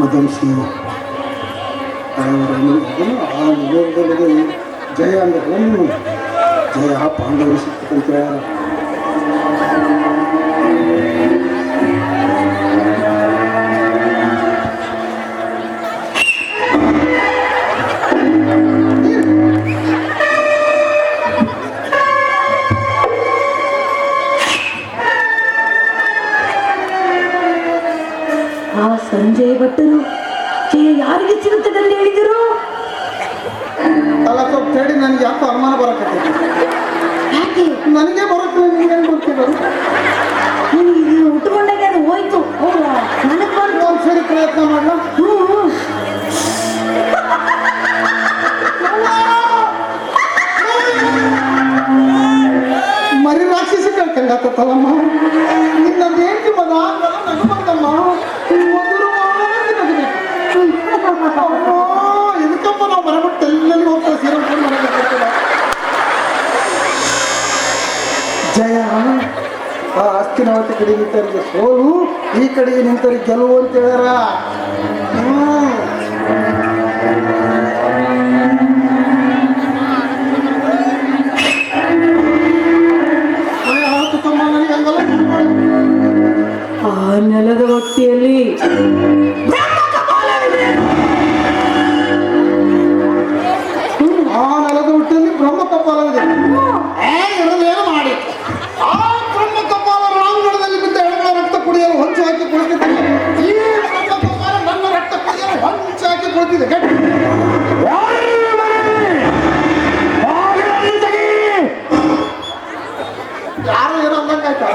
ಮದಂಶಿ ಜಯ ಅಂದ್ರೆ ಜಯ ಪಾಂಡವರು ಸಿಕ್ಕಂತ ಆ ಸಂಜಯ್ ಭಟ್ಟರು ಯಾರಿಗೆ ಸಿಗುತ್ತದೆ ಅಂತ ಹೇಳಿದರು? ಅಲ್ಲ ಸ್ವಲ್ಪ ಹೇಳಿ, ನನಗೆ ಯಾಕೋ ಅನುಮಾನ ಬರಕತ್ತೆ. ಯಾಕೆ? ನನಗೆ ಬರುತ್ತೆ, ನಿಮ್ಗೇನು ಬರ್ತಿದ್ರು? ನೀನು ಉಟ್ಕೊಂಡಾಗ ಅದು ಹೋಯ್ತು. ನನಗೆ ಬಂತು. ಒಂದ್ಸರಿ ಪ್ರಯತ್ನ ಮಾಡಲ. ಮರಿ ರಾಕ್ಷಸಿ ಕೇಳ್ಕಂಗತ್ತಲ್ಲಮ್ಮ. ನಿನ್ನೊಂದು ಹೇಳ್ತಿ ಮದ ನನಗೆ ಬಂದಮ್ಮ. ಇದಕ್ಕಪ್ಪ ನಾವು ಬರಬಿಟ್ಟು ಎಲ್ಲೆಲ್ಲಿ ಹೋಗ್ತಾರೆ ಸೀರೆ ಉಟ್ಕೊಂಡು ಮನೆಗೆ. ಜಯ ಆ ಅಸ್ತಿನಾವತಿ ಕಡೆ ನಿಂತರಿಗೆ ಸೋಲು, ಈ ಕಡೆಗೆ ನಿಂತರಿಗೆ ಗೆಲುವು ಅಂತ ಹೇಳ್ಯಾರ. ಬ್ರಹ್ಮ ಕಪಾಲವಿದೆ. ಏನು ಮಾಡಿ ಆ ಬ್ರಹ್ಮ ಕಪಾಲ ರಾಂಗಣದಲ್ಲಿ ಬಿದ್ದ ಹೆಣಗಳ ರಕ್ತ ಕುಡಿಯಲು ಹೊಂಚು ಹಾಕಿ ಕುಳಿತಿದ್ದೇನೆ. ಈ ಬ್ರಹ್ಮ ಕಪಾಲ ನನ್ನ ರಕ್ತ ಕುಡಿಯಲು ಹೊಂಚು ಹಾಕಿ ಕುಳಿತಿದೆ. ಯಾರು ಏನೋ ಅಂದಂಗಾಯ್ತಾ?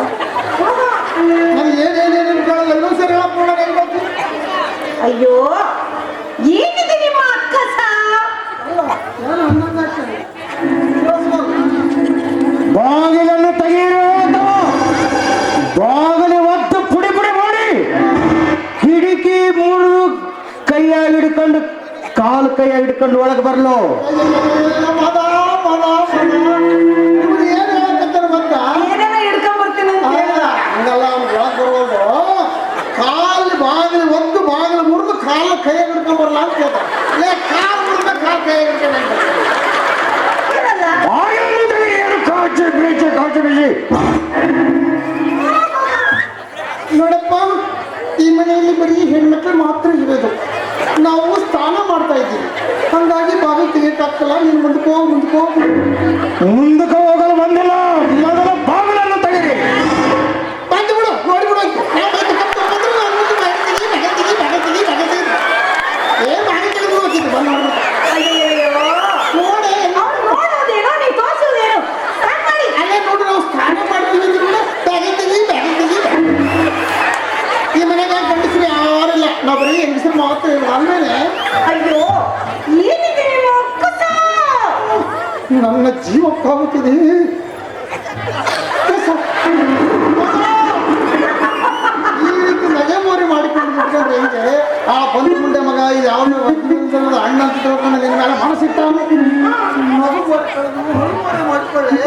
ನಾನು ಏನೇನೇನು ಕೇಳಲ್ಲ, ಇನ್ನೂ ಸರಿ ಹೇಳಪ್ಪ. ಅಯ್ಯೋ ಏನಿದೆ ನಿಮ್ಮ ಅಕ್ಕಸ? ಏನು ಅಂದಂಗಾಯ್ತು? ಬಾಗಿಲನ್ನು ತೆಗೆಯಿರುವುದು ಬಾಗಿಲು ಒದ್ದು ಪುಡಿ ಪುಡಿ ಮಾಡಿ ಕಿಟಕಿ ಮುರಿದು ಕೈಯಾಗಿ ಹಿಡ್ಕೊಂಡು ಕಾಲು ಕೈಯಾಗಿ ಹಿಡ್ಕೊಂಡು ಒಳಗೆ ಬರಲು. ಏನೇನ ಹಿಡ್ಕೊಂಡ್ ಬರ್ತೀನಿ ಅಂತ ಹೇಳ್ದ. ಹಂಗಲ್ಲ, ಅವ್ನು ಒಳಗೆ ಬರುವುದು ಕಾಲು ಬಾಗಿಲು ಒದ್ದು ಬಾಗಿಲು ಮುರಿದು ಕಾಲು ಕೈಯಾಗಿ ಹಿಡ್ಕೊಂಡ್ ಬರಲ್ಲ ಅಂತ ಹೇಳ್ತಾರೆ. ಕಾಲು ಮುರಿದ ಕಾಲು ಕೈಯಾಗಿ ಹಿಡ್ಕೊಂಡು ಹೇಳಲ್ಲ. ಬಾಗಿಲನ್ನು ತೆಗೆಯಿರು ಕಾಚು ಬೀಚು ಕಾಚು ಬೀಚಿ. ನೋಡಪ್ಪ, ಈ ಮನೆಯಲ್ಲಿ ಬರೀ ಹೆಣ್ಮಕ್ಳು ಮಾತ್ರ ಇರೋದು. ನಾವು ಸ್ನಾನ ಮಾಡ್ತಾ ಇದ್ದೀವಿ, ಹಂಗಾಗಿ ಬಾಗಿಲು ತೆಗಿಯಕ್ಕಾಗ್ತಲ್ಲ. ನೀನು ಮುಂದಕ್ಕೆ ಹೋಗಿ ಮುಂದಕ್ಕೆ ಹೋಗಲು ಬಂದಿಲ್ಲ, ಮೊದಲು ಬಾಗಿಲನ್ನು ತೆಗೆಯಿರಿ. ಬಂದು ಬಿಡು, ನೋಡಿಬಿಡು. ಅಯ್ಯಯ್ಯೋ. ನೋಡಿ, ಅವ್ನು ನೋಡೋದೇನೋ ನೀ ತೋರ್ಸೋದೇನೋ ಸ್ಟಾರ್ಟ್ ಮಾಡಿ. ಅಲ್ಲೇ ನೋಡಿ, ನಾವು ಸ್ನಾನ ಮಾಡ್ತೀವಿ ಅಂದ್ರೆ ಕೂಡ ಈ ಮನೆಗೆ ಗಂಡಸರು ಯಾರಿಲ್ಲ, ನಾವು ಬರೀ ಹೆಂಗಸರು ಮಾತ್ರ ಇರೋದು. ಆಮೇಲೆ ಅಯ್ಯೋ ಏನಿದೆ ನಿಮ್ಮ ಅಕ್ಕಸ? ನನ್ನ ಜೀವಕ್ಕಾಗುತ್ತಿದೆ. ಈ ರೀತಿ ನಗೆ ಮೋರಿ ಮಾಡಿಕೊಂಡು ಬಿಟ್ಕೊಂಡ್ರೆ ಹೆಂಗೆ? ಆ ಬಂದು ಮುಂದೆ ಮಗ ಇದು ಯಾವನ್ನ ಅಣ್ಣ ಅಂತ ತಿಳ್ಕೊಂಡು ನಿನ್ನ ಮೇಲೆ ಮನಸ್ಸಿಟ್ಟಾನು. ನಗು ಮಾಡ್ಕೊಳ್ಳೋದು, ಹುಡುಗರೆ ಮಾಡ್ಕೊಳ್ಳಿ.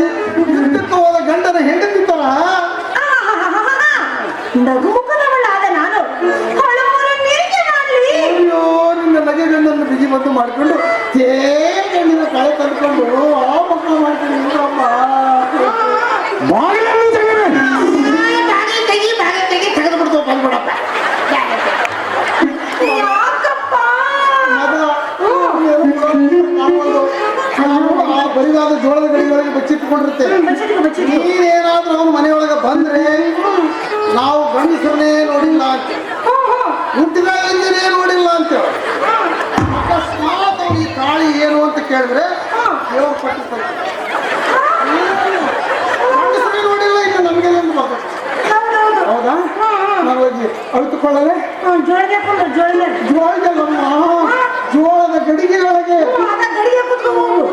ಯುದ್ಧಕ್ಕೆ ಹೋದ ಗಂಡನ ಹೆಂಡತಿರ್ತಾರ. ನಗುಮುಖದವಳಾದ ನಾನು ಹೊಳಮೂರನ್ನೇಕೆ ಮಾಡ್ಲಿ? ಅಯ್ಯೋ, ನಿನ್ನ ನಗೆ ಗಂಡನ್ನು ಬಿಗಿ ಬಂದು ಮಾಡಿಕೊಂಡು ಗಂಡಿನ ಕಳೆ ತಂದ್ಕೊಂಡು ಆ ಮಕ್ಕಳು ಮಾಡ್ಕೊಂಡು ಇವ್ರಮ್ಮ. ಬಾಗಿಲನ್ನು ತೆಗೆಯಿರಿ. ತೆಗೆದು ಬಿಡ್ತಾವ, ಬಂದ್ಬಿಡಪ್ಪ. ಯಾಕಪ್ಪ? ನಾನು ಆ ಬರಿವಾದ ಜೋಳದ ಗಡಿಯೊಳಗೆ ಬಚ್ಚಿಟ್ಟುಕೊಂಡಿರ್ತೇವೆ. ನೀನೇನಾದ್ರೂ ಅವನ ಮನೆಯೊಳಗೆ ಬಂದ್ರೆ ನಾವು ಗಂಡಸರನ್ನೇ ನೋಡಿಲ್ಲ ಅಂತ, ಹುಟ್ಟಿದ ಎಂದಿನೇ ನೋಡಿಲ್ಲ ಅಂತೇಳಿ. ಅಕಸ್ಮಾತ್ ಅವ್ರು ಈ ಕಾಳಿ ಏನು ಅಂತ ಕೇಳಿದ್ರೆ ದೇವ್ರ ಪಟ್ಟು ಗಂಡಸರೇ ನೋಡಿಲ್ಲ, ಇನ್ನು ನಮಗೆಲ್ಲ ಬರ್ತದೆ. ಹೌದಾ? ನಾನು ಹೋಗಿ ಅಳಿತುಕೊಳ್ಳಲೆ ಜೋಳಿಗೆ ಹಾಕೊಂಡು ಜೋಳದಲ್ಲಮ್ಮ, ಜೋಳದ ಗಡಿಗೆಯೊಳಗೆ. ಗಡಿಗೆ ಕುತ್ಕೋಬಹುದು.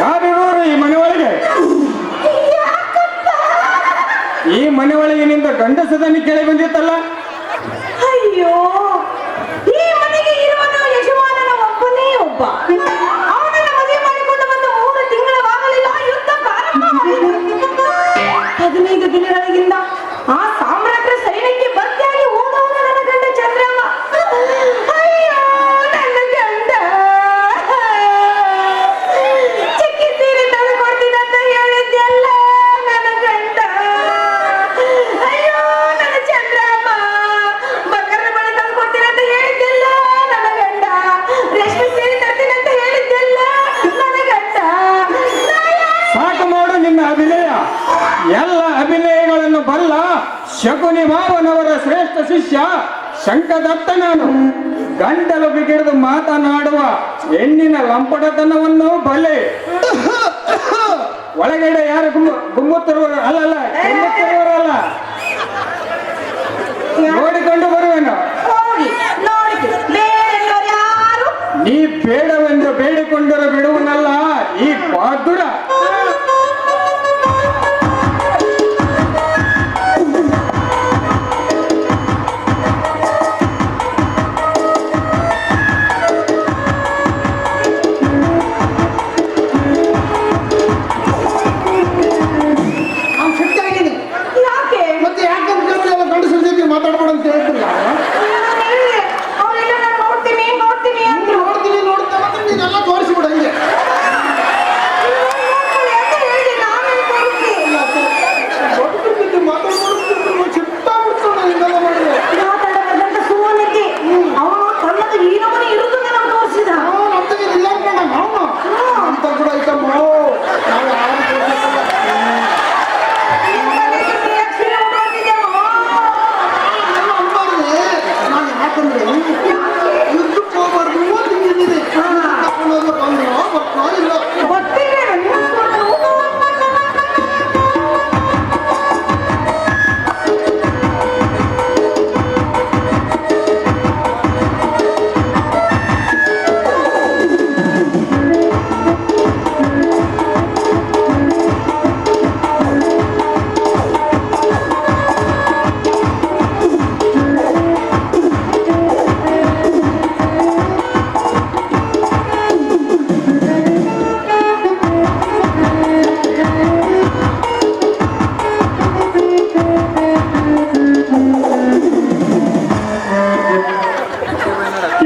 ಯಾರಿರೋರು ಈ ಮನೆ ಒಳಗೆ? ಈ ಮನೆ ಒಳಗಿನಿಂದ ಗಂಡಸದನಿ ಕೇಳಿ ಬಂದಿತ್ತಲ್ಲ. ಅಯ್ಯೋ, ಈ ಮನೆಗೆ ಇರುವನು ಯಜಮಾನನ ಒಬ್ಬನೇ ಒಬ್ಬ. ಅವನನ್ನ ಮದುವೆ ಮಾಡಿಕೊಂಡು ಬಂದು 3 ತಿಂಗಳಾಗಲಿಲ್ಲ, ಯುದ್ಧ ಪ್ರಾರಂಭವಾಯಿತು. 15 ದಿನಗಳಿಂದ ಆ ಸಾಮ್ರಾಜ್ಯ ಸೈನ್ಯಕ್ಕೆ ಭರ್ತಿಯಾಗಿ ಹೋದವನು ನನ್ನ ಗಂಡ ಚಂದ್ರಮ್ಮ. ಅಯ್ಯೋ ನನ್ನ ಗಂಡ ಚಿಕ್ಕಿ ಸೀರೆ ತಂದು ಕೊಡ್ತೀನಂತ ಹೇಳಿದ್ದೆಲ್ಲ ನನ್ನ ಗಂಡ. ಅಯ್ಯೋ ನನ್ನ ಚಂದ್ರಮ್ಮ ಬಂಗಾರದ ಬಳೆ ತಂದು ಕೊಡ್ತೀನಂತ ಹೇಳಿದ್ದೆಲ್ಲ ನನ್ನ ಗಂಡ. ರೇಷ್ಮೆ ಸೀರೆ ತರ್ತೀನಂತ ಹೇಳಿದ್ದೆಲ್ಲ ನನ್ನ ಗಂಡ. ಸಾಕು ಮಾಡು ನಿನ್ನ ಅಭಿನಯ. ಎಲ್ಲ ಅಭಿನಯಗಳನ್ನು ಬಲ್ಲ ಶಕುನಿ ಮಾವನವರ ಶ್ರೇಷ್ಠ ಶಿಷ್ಯ ಶಂಕದತ್ತ ನಾನು. ಗಂಟಲು ಬಿಗಿಡಿದು ಮಾತನಾಡುವ ಹೆಣ್ಣಿನ ಲಂಪಟತನವನ್ನು ಬಲ್ಲೆ. ಒಳಗಡೆ ಯಾರು ಗುಮ್ಮುತ್ತಿರುವರು ಅಲ್ಲಲ್ಲ, ಕೆಮ್ಮುತ್ತಿರುವರಲ್ಲ. ನೋಡಿಕೊಂಡು ಬರುವೆನು. ಹೋಗಿ ನೋಡಿ ಬೇರೆಲ್ಲವರು ಯಾರು? ನೀ ಬೇಡವೆಂದು ಬೇಡಿಕೊಂಡರು ಬಿಡುವನಲ್ಲ ಈ ಬಹದ್ದೂರ. ನಾನು ಸಿಟ್ಟಾಗಿದ್ದೀನಿ. ಯಾಕೆ? ಮಾತಾಡ್ಬೇಡ ಅಂತ ಹೇಳ್ತಿಲ್ಲ. ಅವರೆಲ್ಲ ನಾನು ನೋಡ್ತೀನಿ ನೋಡ್ತೀನಿ ಅಂತ ನೋಡ್ತೀನಿ ನೋಡ್ತಾ ನೀನೆಲ್ಲ ತೋರಿಸ್ಬಿಡ ಹಂಗೆ.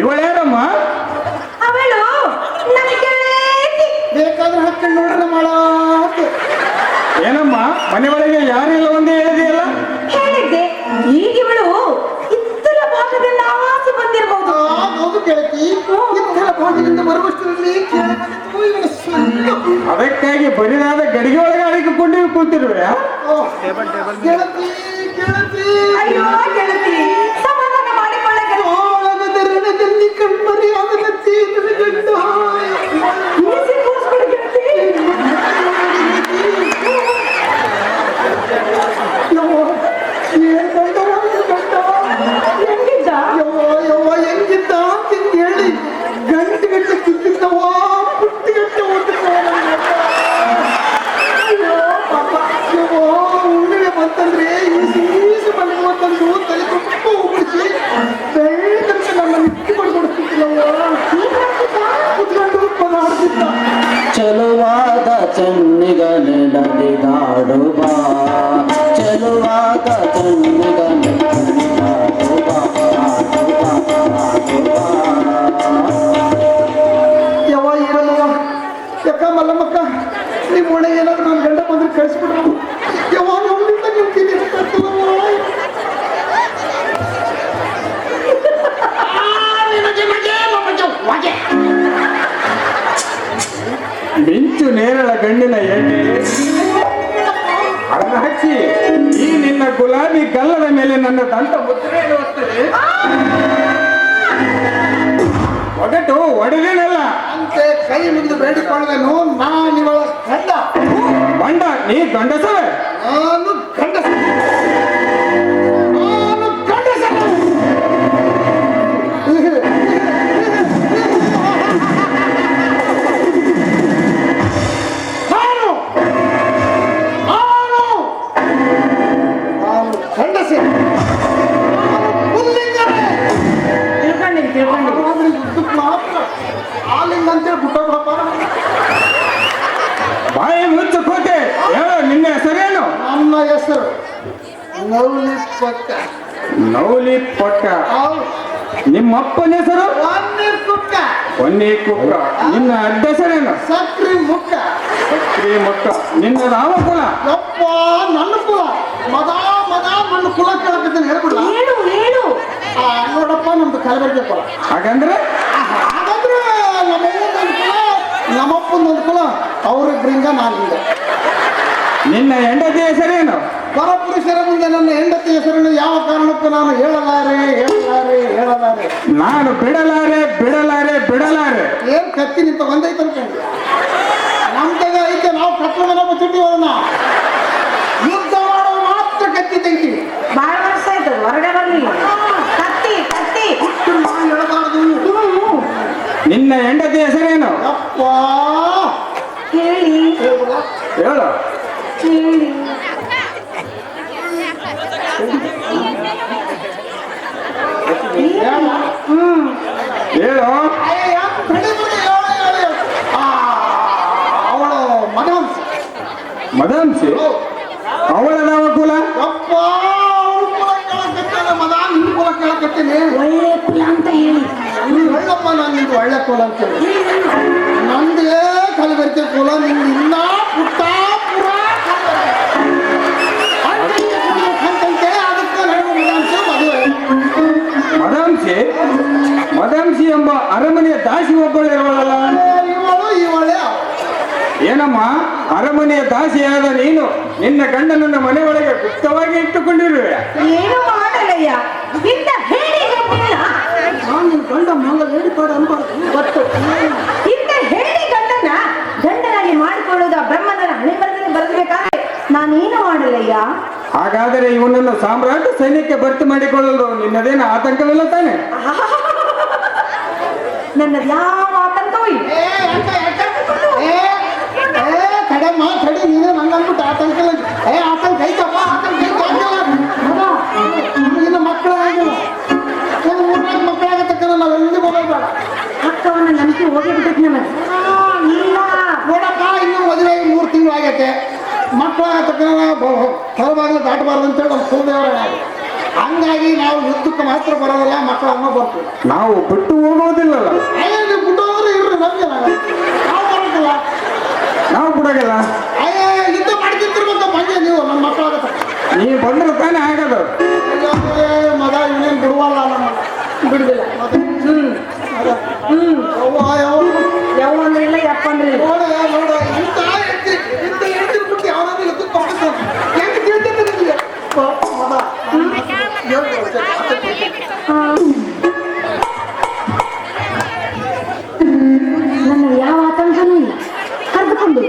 ಇವಳ್ಯಾರಮ್ಮ? ಅವಳು ನನ್ನ ಗೆಳತಿ. ಬೇಕಾದ್ರೆ ಹಾಕೊಂಡು ನೋಡ್ರೆ ಮಾಡ ಏನಮ್ಮ ಮನೆ ಒಳಗೆ ಯಾರಿಲ್ಲ ಒಂದೇ ಹೇಳಿದೆಯಲ್ಲ? ಹೇಳಿದ್ದೆ ಈಗ ಇವಳು ಇತ್ತಲ ಭಾಗದಿಂದ ಆಸೆ ಬಂದಿರಬಹುದು. ಹೌದು ಗೆಳತಿ, ಇತ್ತರ ಭಾಗದಿಂದ ಬರುವಷ್ಟರಲ್ಲಿ ಕೇಳಿ ಬಂದಿತ್ತು ಇವನ ಸೊಳ್ಳು. ಅದಕ್ಕಾಗಿ ಬರಿದಾದ ಗಡಿಗೆ ಒಳಗೆ ಅಡಗಿಕೊಂಡು ಕೂತಿರುವೆ. ಗೆಳತಿ ಗೆಳತಿ ಅಯ್ಯೋ ಗೆಳತಿ, ಸಮಾಧಾನ ಮಾಡಿಕೊಳ್ಳ ಗೆಳತಿ. ಆಳದ ರಣದಲ್ಲಿ ಕಣ್ಮರಿ ಆಗದ ಚೇತನ ಗಂಡ. ಈಸಿ ಕೂರಿಸ್ಬಿಡು ಗೆಳತಿ. ಯವ್ವ, ಏನ್ ಗಂಡ ಒಂದು ಗಂಡ. ಹೆಂಗಿದ್ದ? ಯವ್ವ ಯವ್ವ ಹೆಂಗಿದ್ದ ಅಂತ ಹೇಳಿ ಗಂಟೆ ಗಂಟೆ ಕಿತ್ತಿದ್ದವ ಪುಟ್ಟಿ ಗಂಟೆ ಅಯ್ಯೋ ಪಾಪ. ಯವ್ವ ಹುಣ್ಣಿಮೆ ಬಂತಂದ್ರೆ ಈಸಿ ಮನೆಗೆ ಬಂತಂದು ತಲೆ ತುಂಬ ಉಗುಳಿಸಿ ಬೆಳ್ಳಂತ ನಮ್ಮ ನಿತ್ತಿ ಮಾಡ್ಕೊಡ್ತಿದ್ದಿಲ್ಲವ್ವ. ಕುತ್ಕೊಂಡು ಪದಾಡ್ತಿದ್ದ. ಚಲುವಾದ ಚನ್ನಿಗ ನಡೆದಾಡುವ ಚಲುವಾದ ಚನ್ನಿಗ ನಡೆದಾಡುವ ಯವ್ವ ಏನಲ್ವ ಯಾಕ ಮಲ್ಲಮ್ಮಕ್ಕ ನಿಮ್ಮ ಒಣೆ ಏನಾದ್ರು ನನ್ನ ಗಂಡ ಬಂದ್ರೆ ಕಳಿಸ್ಬಿಡ್ರು. ಯವ್ವ ನಮ್ಮಿಂದ ನಿಂತೀನಿ ಮಿಂಚು ನೇರಳ ಗಂಡಿನ ಎಣ್ಣೆ ಅನ್ನ ಹಚ್ಚಿ ಈ ನಿನ್ನ ಗುಲಾಬಿ ಗಲ್ಲದ ಮೇಲೆ ನನ್ನ ದಂತ ಮುದ್ರೆ ಒತ್ತದೆ. ಒಗಟು ಒಡೆದೇನಲ್ಲ ಅಂತೆ ಕೈ ಮುಗಿದು ಬೇಡಿಕೊಳ್ಳುವೆನು. ನಾನಿವಳ ಗಂಡ, ಬಂಡ ನೀ ಗಂಡಸವೇ. ನಾನು ಗಂಡಸ, ನಾನು ಗಂಡಸ. ನಾನು ಗಂಡಸೆ, ನಾನು ಪುಲ್ಲಿಂಗನೇ. ಆದ್ರೆ ಯುದ್ಧಕ್ಕೆ ಮಾತ್ರ ಆಲಿಂಗ ಅಂತೇಳಿ ಬಿಟ್ಟ ಬಿಡಪ್ಪ. ಬಾಯಿ ಮುಚ್ಚು ಕೋಟೆ ಹೇಳೋ ನಿನ್ನ ಹೆಸರೇನು? ನನ್ನ ಹೆಸರು ನೌಲಿ ಪಕ್ಕ. ನೌಲಿ ಪೊಟ್ಟ. ಹೌದು, ನಿಮ್ಮಪ್ಪನ ಹೆಸರು? ಒಂದೇ ಕುಕ್ಕ. ಹೊನ್ನಿ ಕುಕ್ಕ. ನಿನ್ನ ಅಡ್ಡ ಹೆಸರೇನು? ಸಕ್ರಿ ಮುಕ್ಕ. ಸಕ್ರಿ ಮುಕ್ಕ. ನಿನ್ನ ರಾಮ ಕುಲ? ಯಪ್ಪ ನನ್ನ ಕುಲ. ಮದ ಮದ ನನ್ನ ಕುಲ ಕೇಳಕತ್ತೇನೆ ಹೇಳ್ಬಿಡ. ಹೇಳು ಹೇಳು. ನೋಡಪ್ಪ ನಮ್ದು ಕಲಬೆರಕೆ ಕುಲ. ಹಾಗಂದ್ರೆ ಹಾಗಾದ್ರೆ ನಮ್ಮವ್ವನೊಂದು ಕುಲ, ನಮ್ಮಪ್ಪನೊಂದು ಕುಲ, ಅವ್ರಿಬ್ರಿಂದ ನಾನಿಂದ. ನಿನ್ನ ಹೆಂಡತಿ ಹೆಸರೇನು? ಪರಪುರುಷರ ಮುಂದೆ ನನ್ನ ಹೆಂಡತಿ ಹೆಸರನ್ನು ಯಾವ ಕಾರಣಕ್ಕೂ ನಾನು ಹೇಳಲಾರೆ. ನಾನು ಬಿಡಲಾರೆ ಬಿಡಲಾರೆ ಬಿಡಲಾರೆ. ಏನ್ ಕತ್ತಿ ನಿಂತ ಒಂದೈತೆ ಅನ್ಕೊಂಡು ನಮ್ದಾಗ ಐತೆ. ನಾವು ಕತ್ಲಮನ ಬಚ್ಚಿಟ್ಟಿವನ್ನ ಯುದ್ಧ ಮಾಡೋ ಮಾತ್ರ ಕತ್ತಿ ತೆಗಿತೀವಿ. ಬಹಳ ವರ್ಷ ಆಯ್ತು ಹೊರಗಡೆ ಬರ್ಲಿಲ್ಲ. ಕತ್ತಿ ಕತ್ತಿ. ನಾವು ಹೇಳಬಾರ್ದು. ನಿನ್ನ ಹೆಂಡತಿ ಹೆಸರೇನು? ಅಪ್ಪ ಹೇಳಿ ಹೇಳು. ಹೇಳಿ. ಹೇಳು. ಅವಳು ಮನವಂಶ. ಮದಂಸಿ. ಅವಳ ನಾಮ ಕುಲ? ಅಪ್ಪ ಅವಳು ಕುಲ ಕೇಳಕತ್ತಾಳ. ಮಾಡ್ಕೊತೀನಿ. ಒಳ್ಳೆ ಕುಲ ಅಂತ ಹೇಳಿ. ಒಳ್ಳಪ್ಪ, ನಾನು ನಿಂದು ಒಳ್ಳೆ ಕುಲ ಅಂತೇಳಿ. ನಂದೇ ಕಲಬೆರಕೆ ಕುಲ, ನಿಂದು ಇನ್ನ ಪುಟ್ಟ ಪುರ ಅಂತಂತೆ. ಅದಕ್ಕೆ ನನಗೆ ಮದುವೆ. ಮದಾಂಸಿ ಎಂಬ ಅರಮನೆಯ ದಾಸಿ ಒಬ್ಬಳು ಇರುವಳಲ್ಲ. ಇವಳೆ ಏನಮ್ಮ, ಅರಮನೆಯ ದಾಸಿಯಾದ ನೀನು ನಿನ್ನ ಗಂಡನನ್ನ ಮನೆ ಒಳಗೆ ಗುಪ್ತವಾಗಿ ಇಟ್ಟುಕೊಂಡಿರುವೆ. ಏನು ಮಾಡಲಯ್ಯ, ಇಂಥ ಹೇಳಿ ಗಂಡನ ನಾನು ನಿನ್ನ ಗಂಡ ಮಂಗಲ್ ಹೇಳಿಪಾಡು ಅನ್ಬಾರ್ದು. ಗೊತ್ತು. ಇಂಥ ಹೇಳಿ ಗಂಡನಾಗಿ ಮಾಡಿಕೊಳ್ಳುವುದು ಆ ಬ್ರಹ್ಮನ ಹಣೆ ಬರದಲ್ಲಿ ಬರಬೇಕಾದ್ರೆ ನಾನೇನು ಮಾಡಲಯ್ಯ? ಹಾಗಾದರೆ ಇವನನ್ನು ಸಾಮ್ರಾಜ್ಯ ಸೈನ್ಯಕ್ಕೆ ಭರ್ತಿ ಮಾಡಿಕೊಳ್ಳಲು ನಿನ್ನದೇನು ಆತಂಕವಿಲ್ಲ ತಾನೆ? ನನ್ನದು ಯಾವ ಆತಂಕವೂ ಇಲ್ಲ. ಕಡೆಮ್ಮ ಕಡೆ ನೀನು ನಂಗನ್ಬಿಟ್ಟು ಆತಂಕ ಇಲ್ಲ. ಆತಂಕ ಐತಪ್ಪ, ಆತಂಕ ಇನ್ನು ಮಕ್ಕಳಾಗಿಲ್ಲ. ಮೂರ್ನಾಲ್ಕು ಮಕ್ಕಳಾಗತಕ್ಕ ನಾವೆಲ್ಲಿ ಹೋಗೋದು ಬೇಡ. ಅಕ್ಕವನ್ನ ನಂಬಿಕೆ ಹೋಗಿ ಬಿಟ್ಟೈತಿ ನಮಗೆ. ಇಲ್ಲ ನೋಡಪ್ಪ, ಇನ್ನೂ ಮದುವೆ 3 ತಿಂಗಳು ಆಗೈತೆ. ಮಕ್ಕಳಾಗತಕ್ಕ ಹೊರಬಾಗಲು ದಾಟಬಾರ್ದು ಅಂತೇಳಿ ನಮ್ಮ ಕುಲದೇವರ. ಹಂಗಾಗಿ ನಾವು ಯುದ್ಧಕ್ಕೆ ಮಾತ್ರ ಬರೋದಿಲ್ಲ, ಮಕ್ಕಳನ್ನ ಬರ್ತೀವಿ. ನಾವು ಬಿಟ್ಟು ಹೋಗೋದಿಲ್ಲಲ್ಲ. ನೀವು ಬಿಟ್ಟೋದ್ರೆ ಇರ್ರಿ, ನಮ್ಗೆ ನಾವು ಬರೋದಿಲ್ಲ. ನಾವು ಬಿಡೋದಿಲ್ಲ. ಯುದ್ಧ ಮಾಡ್ತಿರ್ಬೇಕು ಬಂದೆ ನೀವು ನಮ್ಮ ಮಕ್ಕಳಾಗತ್ತ. ನೀವು ಬಂದ್ರೆ ತಾನೇ ಆಗದು. ಮಗ ಇವನೇನು ಬಿಡುವಲ್ಲ, ನಮ್ಮ ಬಿಡುದಿಲ್ಲ. ಯಾವ ಅಂದ್ರೆ ಇಲ್ಲ, ಯಪ್ಪ ಅಂದ್ರೆ ಇಲ್ಲ. ನೋಡ ಇಂಥ ಬಿಟ್ಟು ಯಾವ್ದಾದ್ರು ಯುದ್ಧಕ್ಕೆ ಬರ್ತಾನೆ. ಹೆಂಗೆ ತಿಳ್ತೈತೆ ನಿಮಗೆ ಮಗ? ನನ್ನ ಯಾವ ಆತಂಕನೂ ಇಲ್ಲ. ಕರೆದುಕೊಂಡು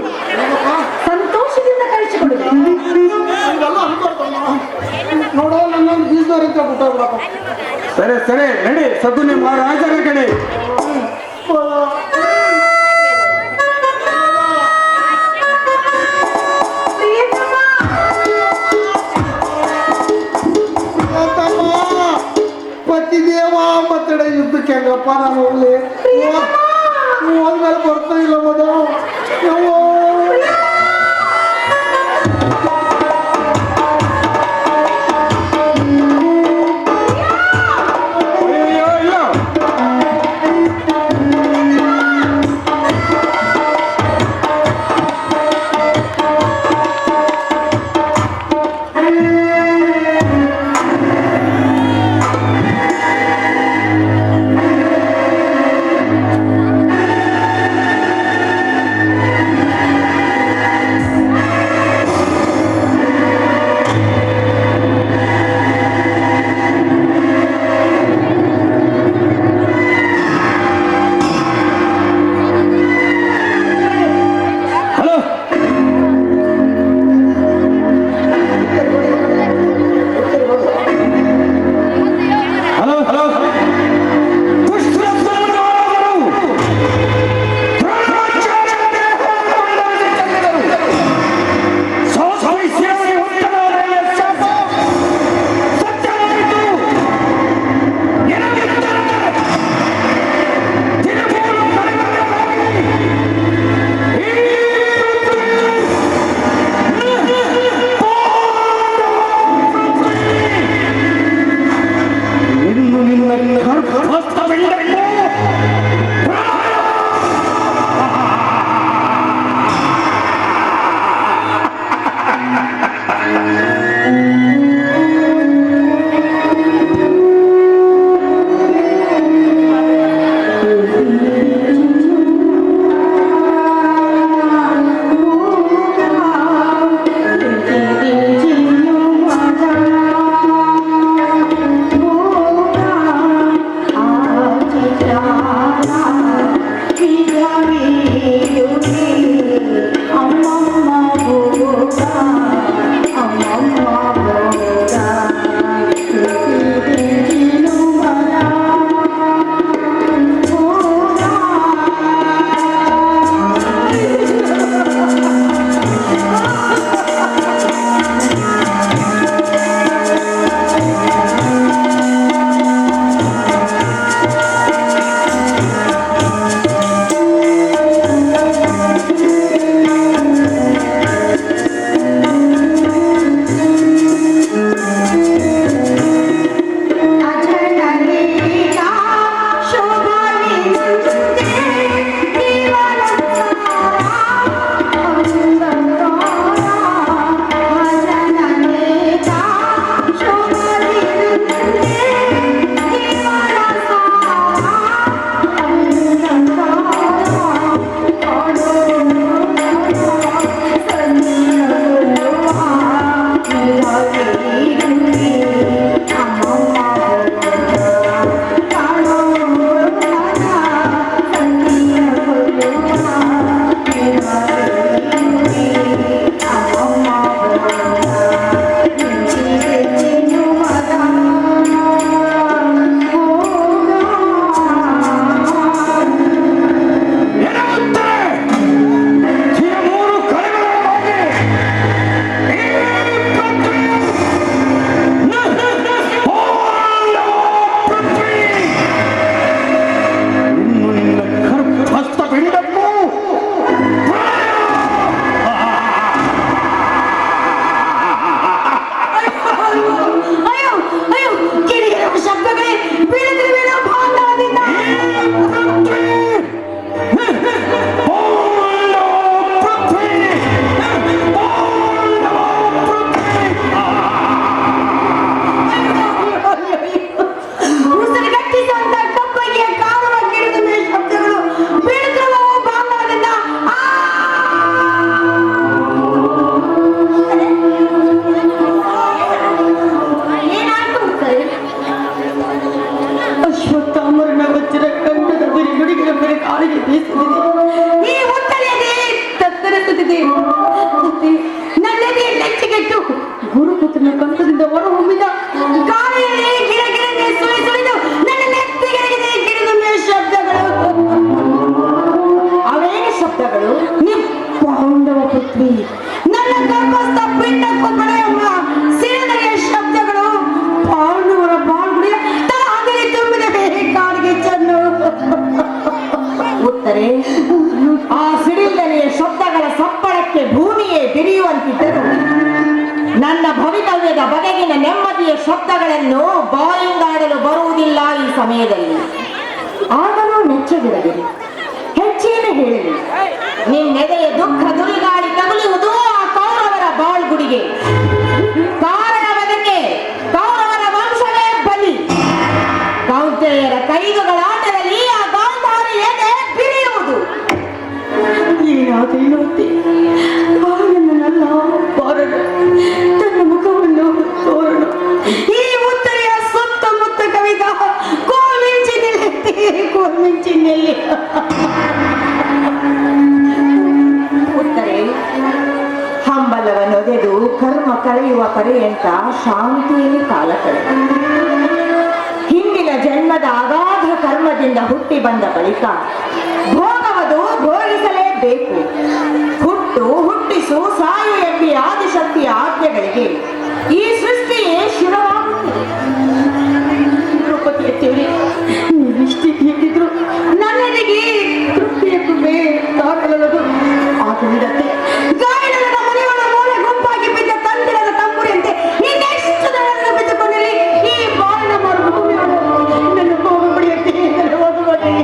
ಸಂತೋಷದಿಂದ ಕಳಿಸಿಕೊಡುದು. ನೋಡೋ ನನ್ನೊಂದು ಬೀಜದವ್ರ ಅಂತ ಬಿಟ್ಟೋಗ್ಬಿಡಪ್ಪ. ಸರಿ ಸರಿ ನಡಿ, ಸಗುನಿ ಮಹಾರಾಜರ ಕಡೆ. ಪತಿದೇವ ಮತ್ತಡ ಯುದ್ಧಕ್ಕೆ ಹೆಂಗಪ್ಪ ನಾನು ಹೋಗ್ಲಿ? ಹೋದ್ಮೇಲೆ ಬರ್ತಾ ಇಲ್ಲ ಮದ. ಶಬ್ದಗಳನ್ನು ಬಾಯಿಂದಾಡಲು ಬರುವುದಿಲ್ಲ ಈ ಸಮಯದಲ್ಲಿ. ಆಗಲೂ ನೆಚ್ಚಗಿರದಿರಿ, ಹೆಚ್ಚೇನು ಹೇಳಲಿ. ನಿನ್ನೆದೆಯ ದುಃಖ ದುರಿಗಾಡಿ ತಗುಲುವುದು ಆ ಕೌರವರ ಬಾಳ್ಗುಡಿಗೆ. ಕಾರಣವದಕ್ಕೆ ಕೌರವರ ವಂಶವೇ ಬಲಿ. ಕೌಂತೆಯರ ಕೈದುಗಳಾಟದಲ್ಲಿ ಆ ಗಾಂಧಾರಿ ಎದೆ ಬಿರಿಯುವುದು. ಏನಾದೇನೋತಿ ನನ್ನನ್ನೆಲ್ಲ ಬಾರಣ, ತನ್ನ ಮುಖವನ್ನು ತೋರಣ. ಈ ಉತ್ತರೆಯ ಸುತ್ತಮುತ್ತ ಕವಿದ ಕೋಲ್ಮಿಂಚಿನಲ್ಲಿ ಉತ್ತರೆ ಹಂಬಲವನ್ನೊದೆದು ಕರ್ಮ ಕಳೆಯುವ ಪರ್ಯಂತ ಶಾಂತಿಯಲ್ಲಿ ಕಾಲ ಕಳೆದ. ಹಿಂದಿನ ಜನ್ಮದ ಅಗಾಧ ಕರ್ಮದಿಂದ ಹುಟ್ಟಿ ಬಂದ ಬಳಿಕ ಭೋಗವದು ಭೋಗಿಸಲೇಬೇಕು. ಹುಟ್ಟು ಹುಟ್ಟಿಸು ಸಾಯು ಎಂಬಿ ಆದಿಶಕ್ತಿಯ ಆಜ್ಞೆಗಳಿಗೆ ಈ ಸೃಷ್ಟಿಯೇ ಶಿರವಾಗುತ್ತದೆ. ದ್ರೌಪದಿಯ ತಿಳಿ ನೀವಿಷ್ಟೇ ಹೇಳಿದ್ರು ನನ್ನೆಡೆಗೆ ತೃಪ್ತಿಯ ಕುಂಬೆ ದಾಖಲದು. ಆದ್ದರಿಂದತೆ ಗಾಯನದ ಮನೆಗಳ ಮೂಲೆ ಗುಂಪಾಗಿ ಬಿದ್ದ ತಂದಿರದ ತಂಬುರಿಯಂತೆ ಇನ್ನೆಷ್ಟು ಜನರನ್ನು ಬಿದ್ದುಕೊಂಡಲ್ಲಿ ಈ ಬಾಳಿನ ಮರುಭೂಮಿ ನನ್ನ ಹೋಗು ಪಡೆಯುತ್ತೆ. ನನ್ನ ಹೋಗು ಪಡೆ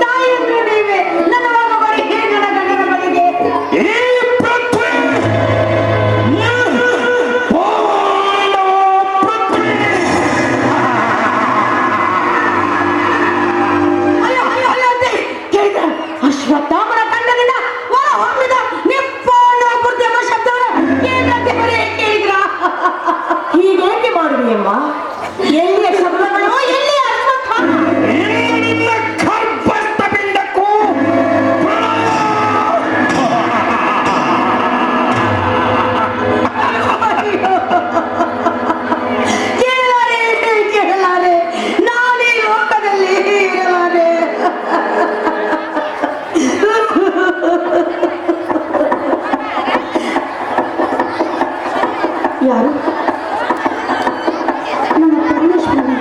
ತಾಯಿಯನ್ನು ನೀವೇ ನನ್ನ ಹೋಗು ಬಡಿ ನನ್ನ ಗಂಡನ ಬಳಿಗೆ. ಅಶ್ವತ್ಥಾಮನ ಕಂಡದಿಂದ ಹೊರ ಹೊಮ್ಮಿದ ನಿಪ್ಪೋಣ ಬುದ್ಧಿಯಮ್ಮ ಶಬ್ದವನ್ನು ಏನಂತೆ ಬರೀ ಕೇಳಿದ್ರ. ಹೀಗೇಕೆ ಮಾಡುವಿಯಮ್ಮ? ಎಲ್ಲಿಯ ಶಬ್ದಗಳು, ಎಲ್ಲಿಯ ಅಶ್ವತ್ಥಾಮ? ಕೇಳಲಾರೆ, ನಾನೇ ಲೋಕದಲ್ಲಿ ಇರಲಾರೆ. ಯಾರು? ನನ್ನ ಪರಮೇಶ್ವರನೇ.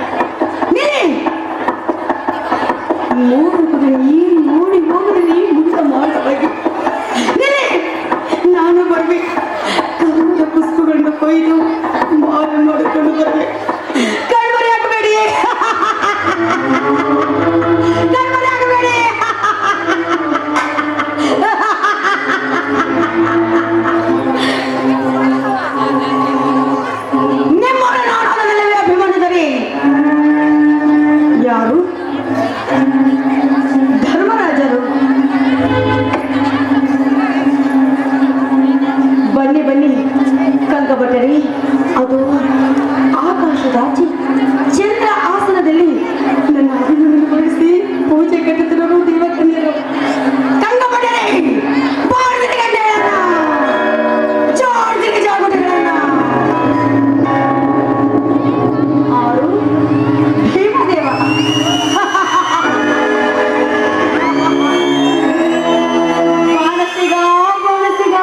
ಮೂರು ಈ ನೋಡಿ ಹೋಗಲಿ ಮುಂದೆ ಮಾಡಬೇಕು. ನಾನು ಬರ್ಬೇಕು. ಕರುವಿನ ಪುಷ್ಪಗಳನ್ನು ಕೊಯ್ದು ಮಾರು ಮಾಡಿಕೊಂಡು ಬರ್ಬೇಕು. ಕಣ್ಮರೆ ಆಗಬೇಡಿ, ಕಣ್ಮರೆ ಆಗಬೇಡಿ. ಅಭಿಮಾನಿದರೆ ಯಾರು? ಧರ್ಮರಾಜರು. ಬನ್ನಿ ಬನ್ನಿ ಕಂಕಭಟರಿ. ಅದು ಆಕಾಶದಾಚೆ ಚಂದ್ರ ಆಸನದಲ್ಲಿ ನನ್ನ ಅಭಿನಂದನೆ ಬಳಸಿ ಪೂಜೆ ಕಟ್ಟುತ್ತಿರುವ ದೇವಕನ್ಯರು. ಕಂಕಭಟರಿ ಆರು ಭೀಮದೇವ. ಮಾನಸಿಗ ಮಾನಸಿಗ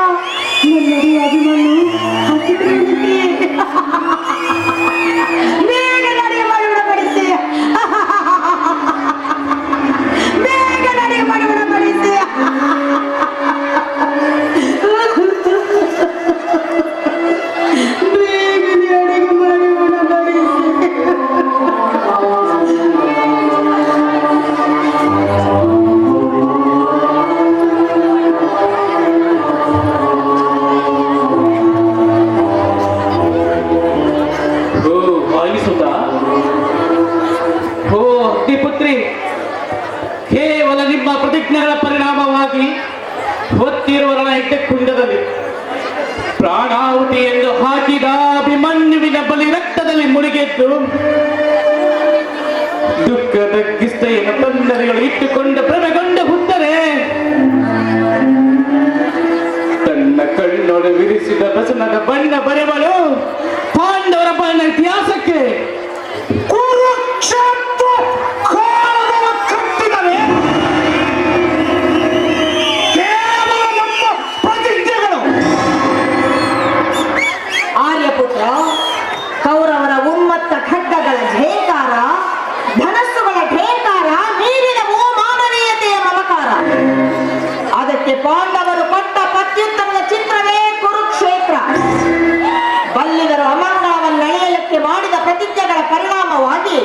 ನನ್ನಡಿ ಅಭಿಮನ್ಯು ಹಸಿದ್ರಂತೆ. ಬೇಗ ನಡೆ ಮಾಡಿ ಉಣಬಡಿಸಿ, ಬೇಗ ನಡೆ ಮಾಡಿ ಉಣಬಡಿಸಿ. ಬೇಗನೆ ಅಡುಗೆ ಮಾಡಿ ಉಣಬಡಿಸಿ. ಪುತ್ರಿ, ಕೇವಲ ನಿಮ್ಮ ಪ್ರತಿಜ್ಞೆಗಳ ಪರಿಣಾಮವಾಗಿ ಹೊತ್ತಿರುವರನ ಹೆಡ್ಡೆ ಕುಂಡದಲ್ಲಿ ಪ್ರಾಣಾಹುತಿ ಎಂದು ಹಾಕಿದ ಅಭಿಮನ್ಯುವಿನ ಬಲಿ ರಕ್ತದಲ್ಲಿ ಮುಳುಗೆದ್ದು ದುಃಖದ ಕಿಸ್ತೆಯನ್ನು ತೊಂದರೆಗಳು ಇಟ್ಟುಕೊಂಡು ಭ್ರಮೆಗೊಂಡ ಹುತ್ತರೆ ತನ್ನ ಕಣ್ಣೊಡೆ ವಿರಿಸಿದ ಬಸವನ ಬಣ್ಣ ಬರೆವಲು ಪಾಂಡವರ ಬಣ್ಣ ಇತಿಹಾಸಕ್ಕೆ ಆರ್ಯಪುತ್ರ ಕೌರವರ ಉನ್ಮತ್ತ ಖಡ್ಗಗಳ ಢೇಕಾರ, ಧನಸ್ಸುಗಳ ಢೇಕಾರ, ಮೀರಿದವು ಮಾನವೀಯತೆಯ ಮಮಕಾರ. ಅದಕ್ಕೆ ಪಾಂಡವರು ಕೊಟ್ಟ ಪ್ರತ್ಯುತ್ತರದ ಚಿತ್ರವೇ ಕುರುಕ್ಷೇತ್ರ. ಬಲ್ಲಿದರು ಪ್ರತಿಜ್ಞೆಗಳ ಪರಿಣಾಮವಾಗಿ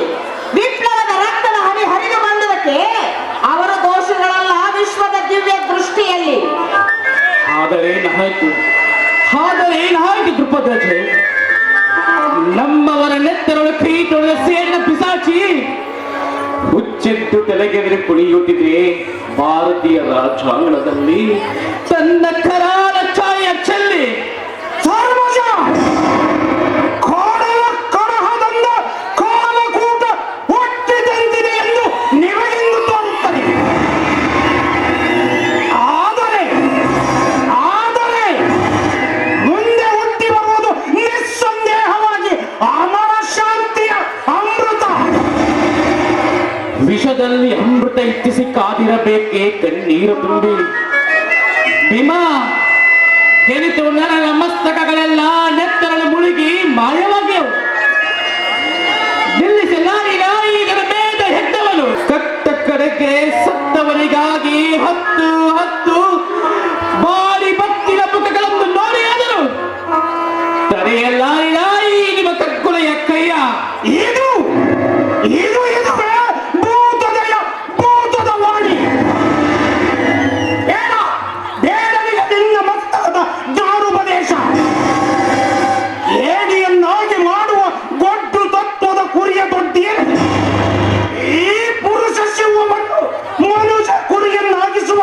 ವಿಪ್ಲವದ ರಕ್ತದ ಹನಿ ಹರಿದು ಬಂದುದಕ್ಕೆ ಅವರ ದೋಷಗಳಲ್ಲ ವಿಶ್ವದ ದಿವ್ಯ ದೃಷ್ಟಿಯಲ್ಲಿ. ಆದರೆ ಏನಾಯ್ತು ದೃಪದಜೆ? ನಮ್ಮವರ ನೆತ್ತರೊಳ ಕೈ ತೊಳೆದ ಸೇರಿನ ಪಿಸಾಚಿ ಹುಚ್ಚೆದ್ದು ತಲೆಗೆದರೆ ಕುಣಿಯುತ್ತಿದೆ ಭಾರತೀಯ ರಾಜಾಂಗಣದಲ್ಲಿ ತನ್ನ ಕರಾಳ ಛಾಯ ಚೆಲ್ಲಿ. ಸಾರ್ವಜ ಕಾಡಲ ಕಲಹದಿಂದ ಕಾಲಕೂಟ ಹುಟ್ಟಿದಂತಿದೆ ಎಂದು ನಿಮಗೆಂದು ತೋರುತ್ತದೆ. ಆದರೆ ಮುಂದೆ ಹುಟ್ಟಿ ಬರುವುದು ನಿಸ್ಸಂದೇಹವಾಗಿ ಅಮರ ಶಾಂತಿಯ ಅಮೃತ. ವಿಷದಲ್ಲಿ ಅಮೃತ ಇಚ್ಛಿಸಿ ಕಾದಿರಬೇಕೆ ಕಣ್ಣೀರು ತುಂಬಿ. ಭೀಮಾ ಕೆನಿತು ನನ್ನ ಮಸ್ತಕಗಳೆಲ್ಲ ನೆತ್ತರಳು ಮುಳುಗಿ ಮಾಯವಾಗ್ಯವು. ನಿಲ್ಲಿಸಲಾರಿನ ಇದರ ಮೇದ ಹೆದ್ದವನು ಕಟ್ಟ ಕಡೆಗೆ ಸತ್ತವನಿಗಾಗಿ ಹತ್ತು ಬಾರಿ ಭಕ್ತಿನ ಮುಖಗಳನ್ನು ನೋಡಿಯಾದರು ತಡೆಯಲಾರಿನ ಈ ನಿಮ್ಮ ಕಕ್ಕುಲೆಯ ಕೈಯ. ಇದು ಭೂತದ ವಾಣಿ. ಬೇಡನಿಗೆ ನಿನ್ನ ಮಸ್ತಕದ ದಾರುಪದೇಶ. ಏಡಿಯನ್ನಾಗಿ ಮಾಡುವ ಗೊಡ್ಡು ತತ್ವದ ಕುರಿಯ ದೊಡ್ಡಿಯಲ್ಲಿ ಈ ಪುರುಷ ಶಿವವನ್ನು ಮನುಷ್ಯ ಕುರಿಯನ್ನಾಗಿಸುವ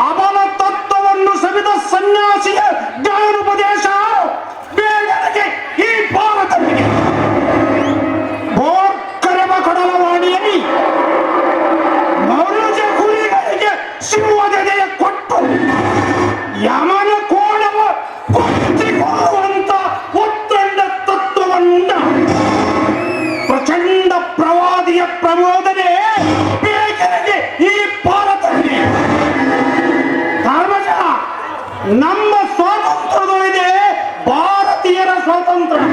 ಅವನ ತತ್ವವನ್ನು ಸವಿದ ಸನ್ಯಾಸಿಯ ದಾರುಪದೇಶ ಬೇಡನಿಗೆ ಈ ಭಾರತನಿಗೆ. ಬೋರ್ಕರೆವ ಕಡಲವಾಣಿಯಲ್ಲಿ ಮನುಜ ಕುರಿಗಳಿಗೆ ಸಿಂಹದೆದೆಯ ಕೊಟ್ಟು ಯಮನ ಕೋಣವ ಕೊಚ್ಚಿಕೊಳ್ಳುವಂತ ಉತ್ತಂಡ ತತ್ವವನ್ನ ಪ್ರಚಂಡ ಪ್ರವಾದಿಯ ಪ್ರಮೋದನೆ ಬೇಗನೆ ಈ ಭಾರತದಲ್ಲಿ. ಧರ್ಮಜ, ನಮ್ಮ ಸ್ವಾತಂತ್ರ್ಯದೊಳಗೆ ಭಾರತೀಯರ ಸ್ವಾತಂತ್ರ್ಯ.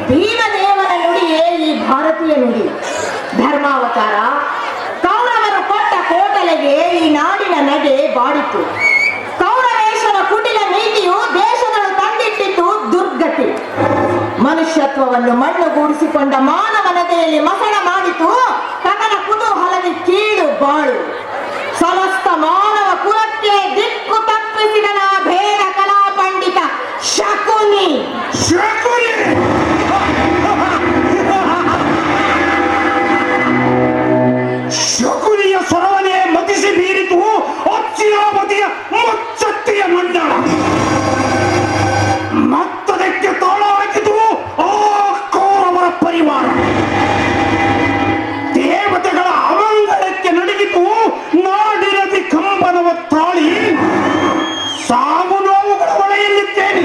ಭೀಮದೇವನ ನುಡಿಯೇ ಈ ಭಾರತೀಯ ನುಡಿ. ಧರ್ಮಾವತಾರ ಕೌರವರು ಕೊಟ್ಟ ಕೋಟಲೆಗೆ ಈ ನಾಡಿನ ನಡೆ ಬಾಡಿತು. ಕೌರವೇಶನ ಕುಟಿಲ ನೀತಿಯು ದೇಶಗಳು ತಂದಿಟ್ಟಿತು ದುರ್ಗತಿ. ಮನುಷ್ಯತ್ವವನ್ನು ಮಣ್ಣುಗೂಡಿಸಿಕೊಂಡ ಮಾನವನತೆಯಲ್ಲಿ ಮಸಣ ಮಾಡಿತು ಕನ್ನಡ ಕುತೂಹಲದ ಕೀಳು ಬಾಳು. ಸಮಸ್ತ ಮಾನವ ಕುಲಕ್ಕೆ ದಿಕ್ಕು ತಪ್ಪಿಸಿದ ಭೇದ ಕಲಾ ಪಂಡಿತ ಶಕುನಿ. ಶಕುನಿಯ ಸ್ವರವನೇ ಮತಿಸಿ ಬೀರಿತು ಅಚ್ಚಿರಾವತಿಯ ಮುಚ್ಚತ್ತಿಯ ಮಂಡಳ. ಮತ್ತದಕ್ಕೆ ತಾಳ ಹಾಕಿತು ಆ ಕೌರವರ ಪರಿವಾರ. ದೇವತೆಗಳ ಅಮಂಗಳಕ್ಕೆ ನಡುಗಿತು ನಾಡಿನದಿ ಕಂಬನವ ತಾಳಿ. ಸಾವು ನೋವುಗಳ ಒಳೆಯಲ್ಲಿದ್ದೇನೆ.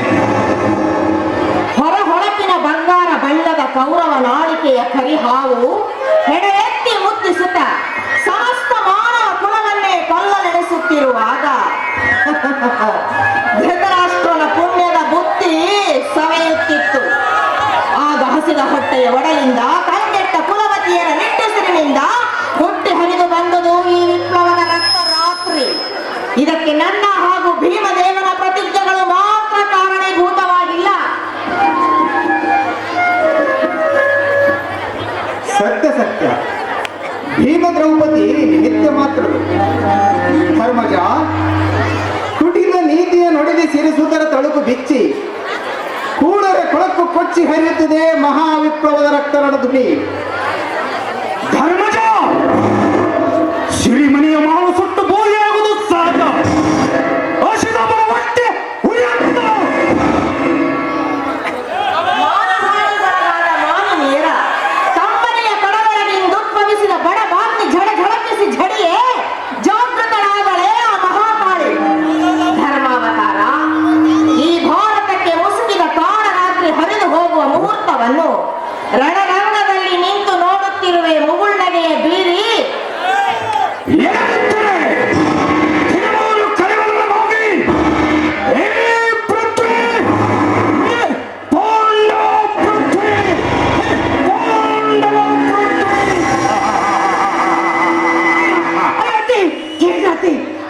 ಹೊರಹೊಳಪಿನ ಬಂಗಾರ ಬಣ್ಣದ ಕೌರವ ನಾಳಿಕೆಯ ಕರಿಹಾವು ಹೆಡೆ ಎತ್ತಿ ಮುದ್ದಿಸುತ್ತ ಸಮಸ್ತ ಮಾನವ ಕುಲವನ್ನೇ ಕೊಲ್ಲಲೆಣಿಸುತ್ತಿರುವಾಗ ಧೃತರಾಷ್ಟ್ರನ ಪುಣ್ಯದ ಬುತ್ತಿ ಸವೆಯುತ್ತಿತ್ತು. ಆಗ ಹಸಿದ ಹೊಟ್ಟೆಯ ಒಡಲಿಂದ ಕಂಗೆಟ್ಟ ಕುಲವತಿಯರ ನಿಟ್ಟುಸಿರಿನಿಂದ ಹುಟ್ಟಿ ಹರಿದು ಬಂದುದು ಈ ವಿಪ್ಲವದ ರಕ್ತ ರಾತ್ರಿ. ಇದಕ್ಕೆ ನನ್ನ ಹಾಗೂ ಭೀಮದೇವನ ಪ್ರತಿಜ್ಞೆಗಳು ಮಾತ್ರ ಕಾರಣೀಭೂತವಾಗಿಲ್ಲ. ಸತ್ಯ ಭೀಮ ದ್ರೌಪದಿ ನಿಮಿತ್ತ ಮಾತ್ರ. ಧರ್ಮಜ, ಕುಟಿಲ ನೀತಿಯ ನೊಡಿಲಿ ಸಿರಿಸುವುದರ ತಳುಕು ಬಿಚ್ಚಿ ಕೂಡರ ಕೊಳಕು ಕೊಚ್ಚಿ ಹರಿಯುತ್ತದೆ ಮಹಾವಿಪ್ಲವದ ರಕ್ತನಡ ದುಡಿ. ಧರ್ಮಜ, ಸಿರಿಮನೆಯ ಮಾವು ಸುಟ್ಟು ಬೋಲಿಯಾಗುವುದು ಸಾಕ. ಹಸಿದವರ ಹೊಟ್ಟೆ ಉರಿಯುತ್ತ. ಮಾನಹಾನಿಗೊಳಗಾದ ಮಾನವೀಯರ ಕಂಪನಿಯ ಕಡಲೊಳಗಿಂದುದ್ಭವಿಸಿದ ಬಡ ಬಾಗ್ನಿ ಝಡಝಡಪಿಸಿ ಝಡಿಯೇ ಜಾಗೃತಳಾದಳೆ ಆ ಮಹಾಕಾಳಿ. ಧರ್ಮಾವತಾರ ಈ ಭಾರತಕ್ಕೆ ಮುಸುಕಿದ ಕಾಳರಾತ್ರಿ ಹರಿದು ಹೋಗುವ ಮುಹೂರ್ತವನ್ನು ರಣರಂಗದಲ್ಲಿ ನಿಂತು ನೋಡುತ್ತಿರುವೆ ಮುಗುಳ್ನಗೆಯ ಬೀರಿ.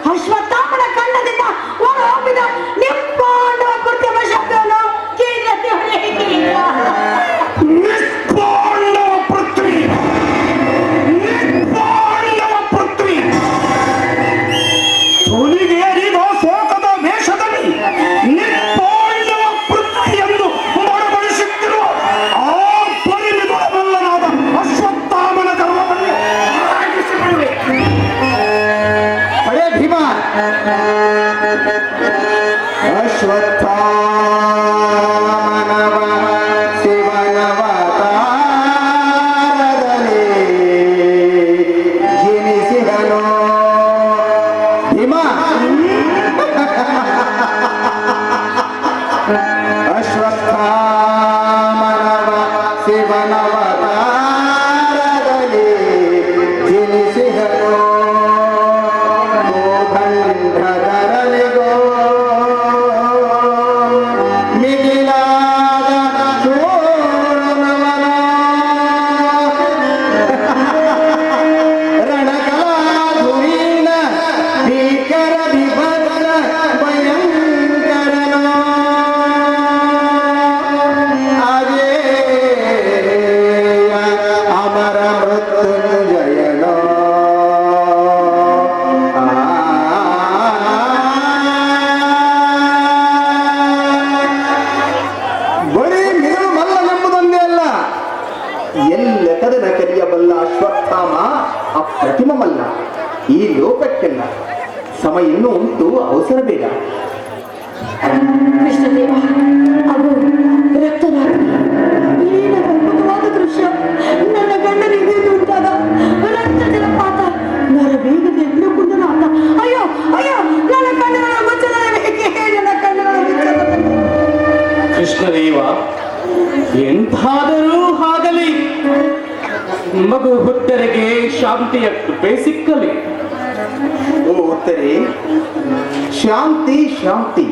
ಅಶ್ವತ್ಥಾಮನ ಖಂಡದಿಂದ ಹೊರಹೊಮ್ಮಿದ ನಿಂಪಾಂಡವ ಕೃತ್ರಿಮ ಶಬ್ದವನ್ನು ಕೀರ್ತಿ ಗಂಡನ ಕಲಿಯಬಲ್ಲ ಅಶ್ವತ್ಥಾಮ ಅಪ್ರತಿಮಮಲ್ಲ. ಈ ಲೋಕಕ್ಕೆಲ್ಲ ಸಮಯ ಇನ್ನೂ ಉಂಟು, ಅವಸರ ಬೇಡ. ಕೃಷ್ಣದೇವ, ಅದು ರಕ್ತರಾತ್ರಿ ಏನ ಅದ್ಭುತವಾದ ದೃಶ್ಯ. ನನ್ನ ಗಂಡನಿಗೆ ಉಂಟಾದ ರಕ್ತ ಜಲಪಾತ, ನರ ಬೇಗದ ಎಣ್ಣೆ ಕುಂದನಾದ. ಅಯ್ಯೋ ಅಯ್ಯೋ, ನನ್ನ ಕಣ್ಣುಗಳ ಮುಚ್ಚಲೇಬೇಕೆ, ನನ್ನ ಕಣ್ಣುಗಳ ಮುಚ್ಚಲೇಬೇಕು. ಕೃಷ್ಣದೇವ, ಎಂತಾದರೂ ಆಗಲಿ, ಮಗು ಹುತ್ತರಿಗೆ ಶಾಂತಿಯ ಕೃಪೆ ಸಿಕ್ಕಲಿ. ಓ ಉತ್ತರೆ, ಶಾಂತಿ ಶಾಂತಿ.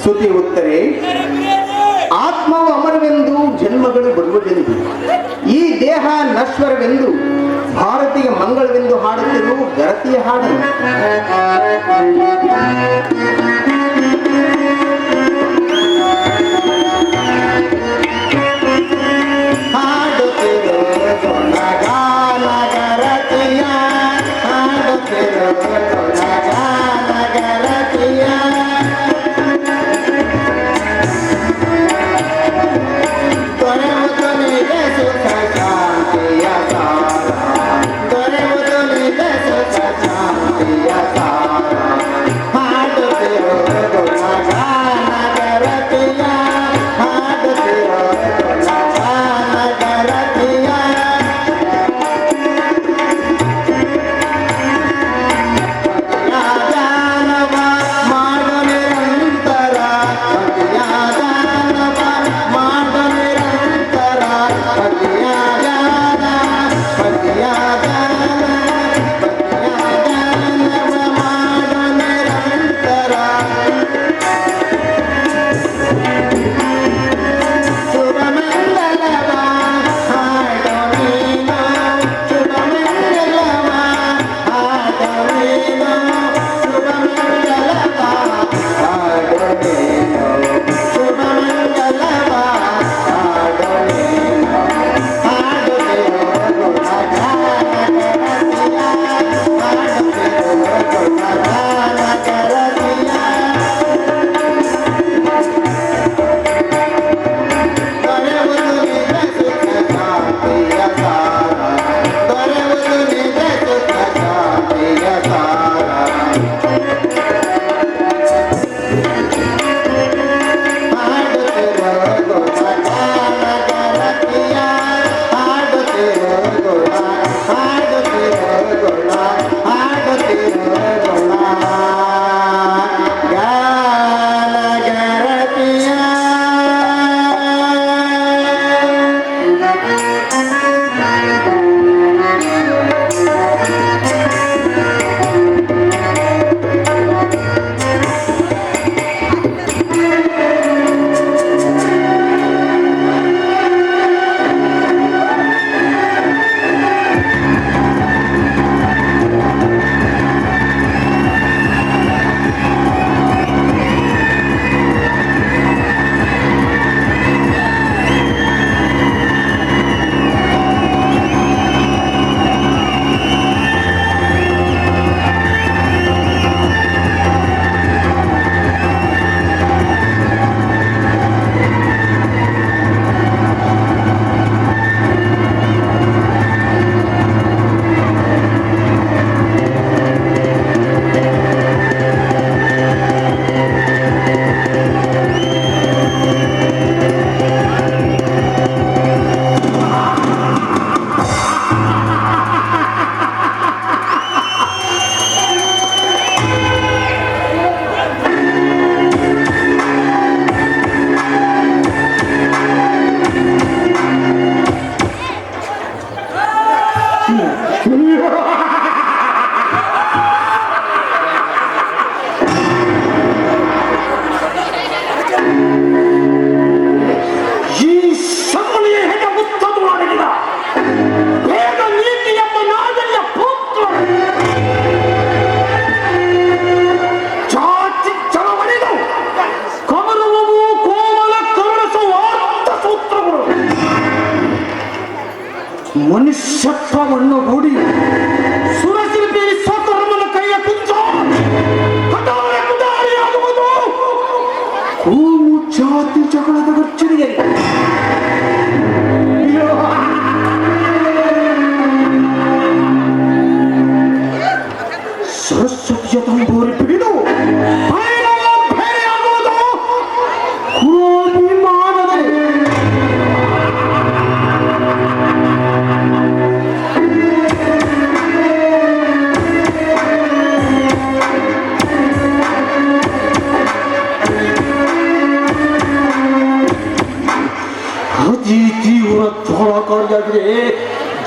ಸುತಿ ಉತ್ತರೆ, ಆತ್ಮವು ಅಮರವೆಂದು ಜನ್ಮಗಳು ಬರುವುದೆಂದು, ಈ ದೇಹ ನಶ್ವರವೆಂದು ಭಾರತಿಗೆ ಮಂಗಳವೆಂದು ಹಾಡುತ್ತಿರುವ ಗರತಿಯ ಹಾಡು. ಮನುಷ್ಯತ್ವವನ್ನು ಗೂಡಿ ಸುರಶಿಲ್ಪಿ ವಿಶ್ವಕರ್ಮನ ಕೈಯ ಕುಂಚ ಕಟಾರಿಯಾಗುವುದು ಕೋಮು ಜಾತಿ ಜಗಳದ ಗರ್ಜನೆಯಲ್ಲಿ ಈ ತೀವ್ರ ಜ್ವಾಲಕಾರಿಯಾಗಿದೆ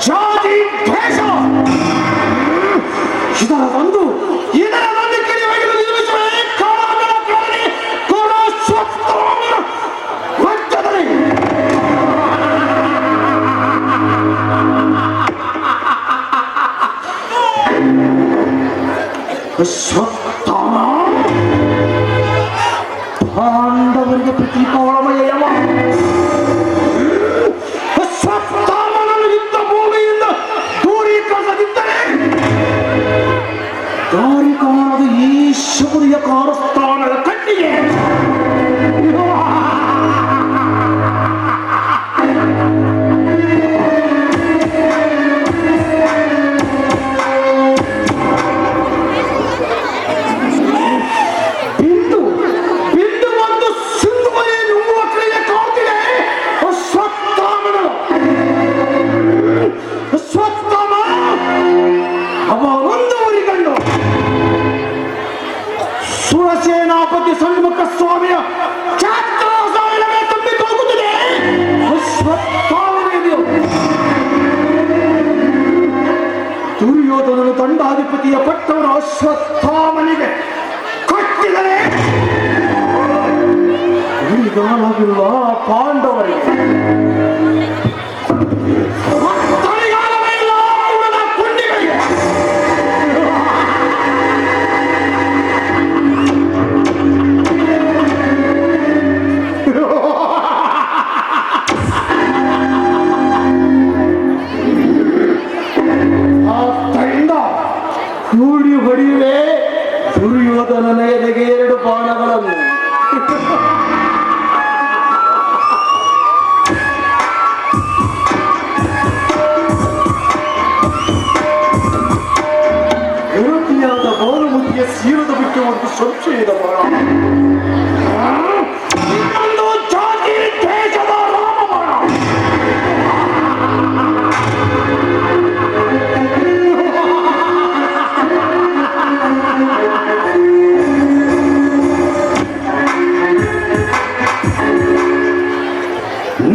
ಜಾತಿ ದ್ವೇಷ. ಇದರ ಒಂದು ಕಿಡಿಯಾಗಿರುವ ನಿಮಿಷವೇ ಕಾಳಗದ ಕಾರಣಿ ಕುರುಕ್ಷೇತ್ರವನ್ನು ಮಧ್ಯದಲ್ಲಿ ಅಶ್ವತ್ಥಾಮ ಪಾಂಡವರಿಗೆ ಪ್ರತೀಕಾರಮಯ್ಯವ. ಅಶ್ವತ್ಥಾಮನನ್ನು ಯುದ್ಧ ಭೂಮಿಯಿಂದ ದೂರೀಕರಿಸದಿದ್ದರೆ ದಾರಿ ಕಾಣದ ಈ ಶಬರಿಯ ಕಾರಸ್ಥಾನದ ಕಣ್ಣಿಗೆ ಸುರಸೇನಾಪತಿ ಸನ್ಮುಖ ಸ್ವಾಮಿಯ ಛಾತ್ರಾಸಾಯನವೇ ತುಂಬಿ ಹೋಗುತ್ತದೆ. ದುರ್ಯೋಧನನು ದಂಡಾಧಿಪತಿಯ ಪಟ್ಟವನ್ನು ಅಶ್ವತ್ಥಾಮನಿಗೆ ಕೊಟ್ಟಿದರೆ ಉಳಿಗಾಲವಿಲ್ಲ ಪಾಂಡವರಿಗೆ. ಕೂಡಿ ಹೊಡೆಯುವೆ ದುರ್ಯೋಧನನ ಎದೆಗೆ 2 ಬಾಣಗಳನ್ನು. ಗರುತಿಯಾದ ಬಾಲಮುಖಿಯ ಸೀರದ ಬಿಟ್ಟು ಒಂದು ಸಂಶಯದ ಬಾಣ, ಇನ್ನೊಂದು ಜಾತಿ ದ್ವೇಷದ ರಾಮಬಾಣ.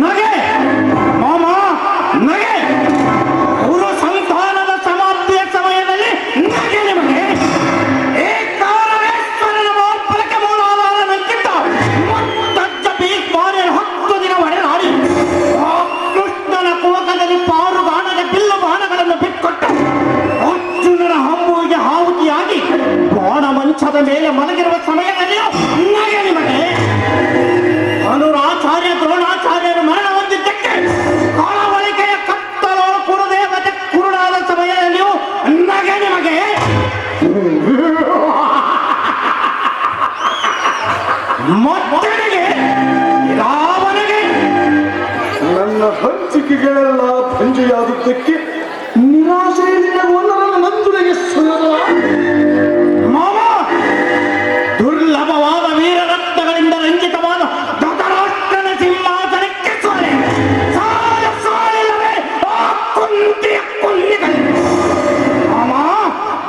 ನಗೆ ಮಾಮ ನಗೆ. ಪುರು ಸಂತಾನದ ಸಮಾಪ್ತಿಯ ಸಮಯದಲ್ಲಿ ನಗೆ ನಿಮಗೆ. ಏಕಾರೇಶ್ವರನ ಮಾರ್ಪಲಕ್ಕೆ ಮೂಲಾಧಾರನಂತಿದ್ದ ಮುತ್ತಜ್ಜ ಭೀಷ್ಮಾರ್ಯನ 10 ದಿನ ಒಡೆದಾಡಿ ಆ ಕೃಷ್ಣನ ಕೋಕದಲ್ಲಿ 6 ಬಾಣದ ಬಿಲ್ಲು ಬಾಣಗಳನ್ನು ಬಿಟ್ಕೊಟ್ಟು ಅರ್ಜುನನ ಹಂಬುವಿಗೆ ಆಹುತಿಯಾಗಿ ಬಾಣ ಮಂಚದ ಮೇಲೆ ಮಲಗಿರುವ ಸಮಯದಲ್ಲಿಯೂ ನಗೆ ನಿಮಗೆ. ಧನುರಾಚಾರ್ಯ ದ್ರೋಣಾಚಾರ್ಯರು ಮರಣ ಹೊಂದಿದ್ದಕ್ಕೆ ಕಾಳವಳಿಕೆಯ ಕತ್ತಲೋಳು ಕುರುದೇವತೆ ಕುರುಡಾದ ಸಮಯದಲ್ಲಿಯೂ ನಗೆ ನಿಮಗೆ. ಮೊದಲಿಗೆ ರಾವನಿಗೆ ನನ್ನ ಹಂಚಿಕೆಗಳೆಲ್ಲ ಭಂಜೆಯಾದದ್ದಕ್ಕೆ ನಿರಾಶೆಯಿಂದ ಒಂದರನ್ನು ನಂದುಡೆಗೆ ಸುರಿದ ಮಾಮ. ದುರ್ಲಭವಾದ ವೀರರತ್ನಗಳಿಂದ ರಂಜಿತವಾದ ಧೃತರಾಷ್ಟ್ರನ ಸಿಂಹಾಸನಕ್ಕೆ ಸೊರೆ ಸಾಲಿಲ್ಲವೇ ಆ ಕುಂತಿಯ ಕುಲ್ಲಿಗಳು. ಮಾಮ,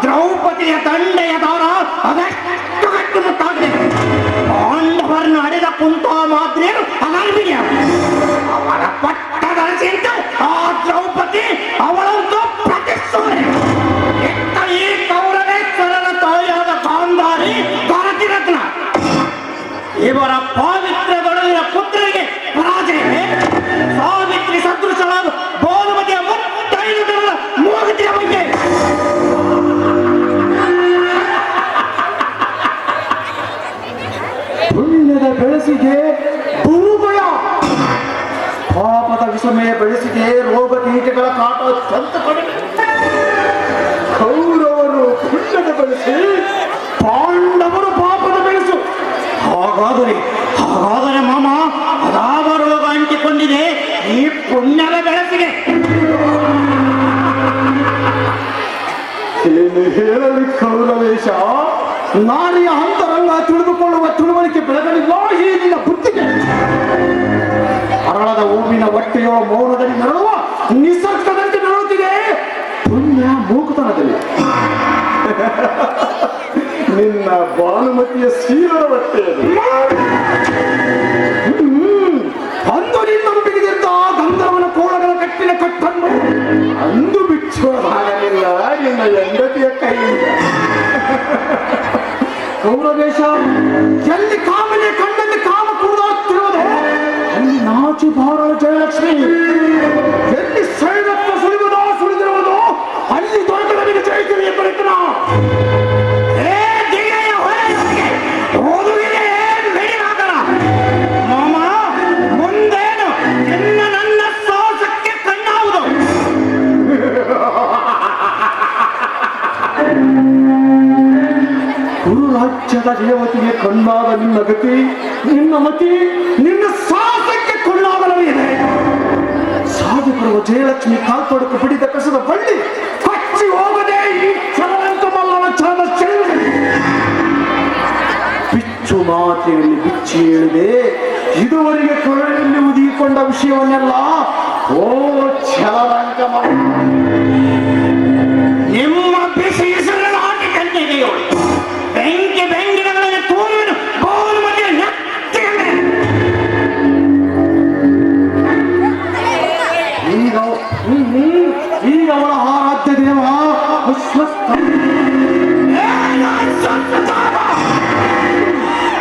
ದ್ರೌಪದಿಯ ತಂಡೆಯ ದಾರ ಅದೆಷ್ಟು ಕಟ್ಟುತ್ತಾಗಿದೆ. ಪಾಂಡವರನ್ನು ಅಡೆದ ಕುಂತಾಮಾದ್ರಿಯರು ಅಗರ್ಭಿಯ ಅವರ ಪಟ್ಟದರಸಿಂತ ಆ ದ್ರೌಪದಿ ಅವಳಂತೂ ಪ್ರತಿಸೋರೆ. ಈ ಕೌರವೇಶ್ವರನ ತಾಯಿಯಾದ ಗಾಂಧಾರಿ ಭಾರತಿರತ್ನ ಇವರ ಪಾವಿತ್ರ್ಯದೊಡಲಿನ ಪುತ್ರಿಗೆ ಪರಾಜಯವೇ. ಸಾವಿತ್ರಿ ಸದೃಶವಾದ ಗೋಧುಮತಿಯ ಮುತ್ತೈದುಗಳ ಮೂಗುತಿಯ ಬಗ್ಗೆ ಪುಣ್ಯದ ಬೆಳೆಸಿಗೆ ದುರುಭಯ, ಪಾಪದ ವಿಷಮಯ ಬೆಳೆಸಿಗೆ ರೋಗ ಕೀಟಗಳ ಕಾಟ ಅತ್ಯಂತ ಕಡಿಮೆ. ಕೌರವರು ಪುಣ್ಯದ ಬೆಳೆಸಿ, ಪಾಂಡವರು ಪಾಪದ ಬೆಳೆಸು. ಹಾಗಾದರೆ ಮಾಮ ಅದಾವ ರೋಗ ಅಂಟಿಕೊಂಡಿದೆ ಈ ಪುಣ್ಯದ ಬೆಳಸಿಗೆ. ಏನು ಹೇಳಲಿ ಕೌರವೇಶ, ನಾರಿಯ ಅಂತರಂಗ ತಿಳಿದುಕೊಳ್ಳುವ ತಿಳುವಳಿಕೆ ಬೆಳಗಲಿಲ್ಲ ಈ ನಿನ್ನ ಬುದ್ಧಿಗೆ. ಅರಳದ ಹೂವಿನ ಹೊಟ್ಟೆಯೋ ಮೌನದಲ್ಲಿ ನರಳುವ ನಿಸರ್ಗದಂತೆ ನರಳುತ್ತಿದೆ ಪುಣ್ಯ ಮೂಕುತನದಲ್ಲಿ. ನಿನ್ನ ಭಾನುಮತಿಯ ಸೀಲದ ಹೊಟ್ಟೆ ಅಂದು ನಿನ್ನಂಬಿಗಿದ್ದ ಹೆಂಡತಿಯ ಕೈಯಿಂದ. ಗೌರವೇಶ, ಎಲ್ಲಿ ಕಾಮನೆ ಕಣ್ಣಲ್ಲಿ ಕಾಮ ಕುಡಿದಾಡ್ತಿರುವುದು ಅಲ್ಲಿ ನಾಚಿ ಬಾರಳು ಜಯಲಕ್ಷ್ಮಿ. ಎಲ್ಲಿ ಸೈನತ್ವ ಸುಳಿವುದೋ ಸುಳಿದಿರುವುದು ಅಲ್ಲಿ ದೊಡ್ಡವನಿಗೆ ಜಯಿಸಿರಿ ಎಂಬರಿತನ. ಮಾಮ, ಮುಂದೇನು ಎನ್ನ ನನ್ನ ಸಾಹಸಕ್ಕೆ ಕಣ್ಣಾವುದು. ಗುರು ರಾಜ್ಯದ ದೇವತೆಗೆ ಕಣ್ಣಾದ ನಿನ್ನ ಗತಿ, ನಿನ್ನ ಮತಿ, ನಿನ್ನ ಸಾಹಸಕ್ಕೆ ಕೊಳ್ಳಾಗಲವಿದೆ. ಸಾಧು ಬರುವ ಜಯಲಕ್ಷ್ಮಿ ಕಾಲ್ತೊಡಕು ಬಿಡಿದ ಕಸದ ಬಳ್ಳಿ ಹಚ್ಚಿ ಹೋಗದೆ ಈ ಚಲವಂತ ಮಲ್ಲನ ಚಲನ ಚೆಲುವೆ. ಬಿಚ್ಚು ಮಾತೆಯಲ್ಲಿ ಬಿಚ್ಚಿ ಹೇಳಿದೆ, ಇದುವರೆಗೆ ಕೊರಳಲ್ಲಿ ಉದಿಕೊಂಡ ವಿಷಯವನ್ನೆಲ್ಲ ಓ ಛಲರಂಗ ನಿಮ್ಮ ಬಿಸಿ ಹೆಸರನ್ನು ಹಾಕಿ ಕಂಡಿದೆಯೋ ಬೆಂಕಿ ಬೆಂಕಿಗಳನ್ನು ತೋರುವೆನು ಗೋಲು ಮಧ್ಯೆ ನೆತ್ತಿಗೆ. ಈಗ ಅವಳ ಆರಾಧ್ಯ ದೇವ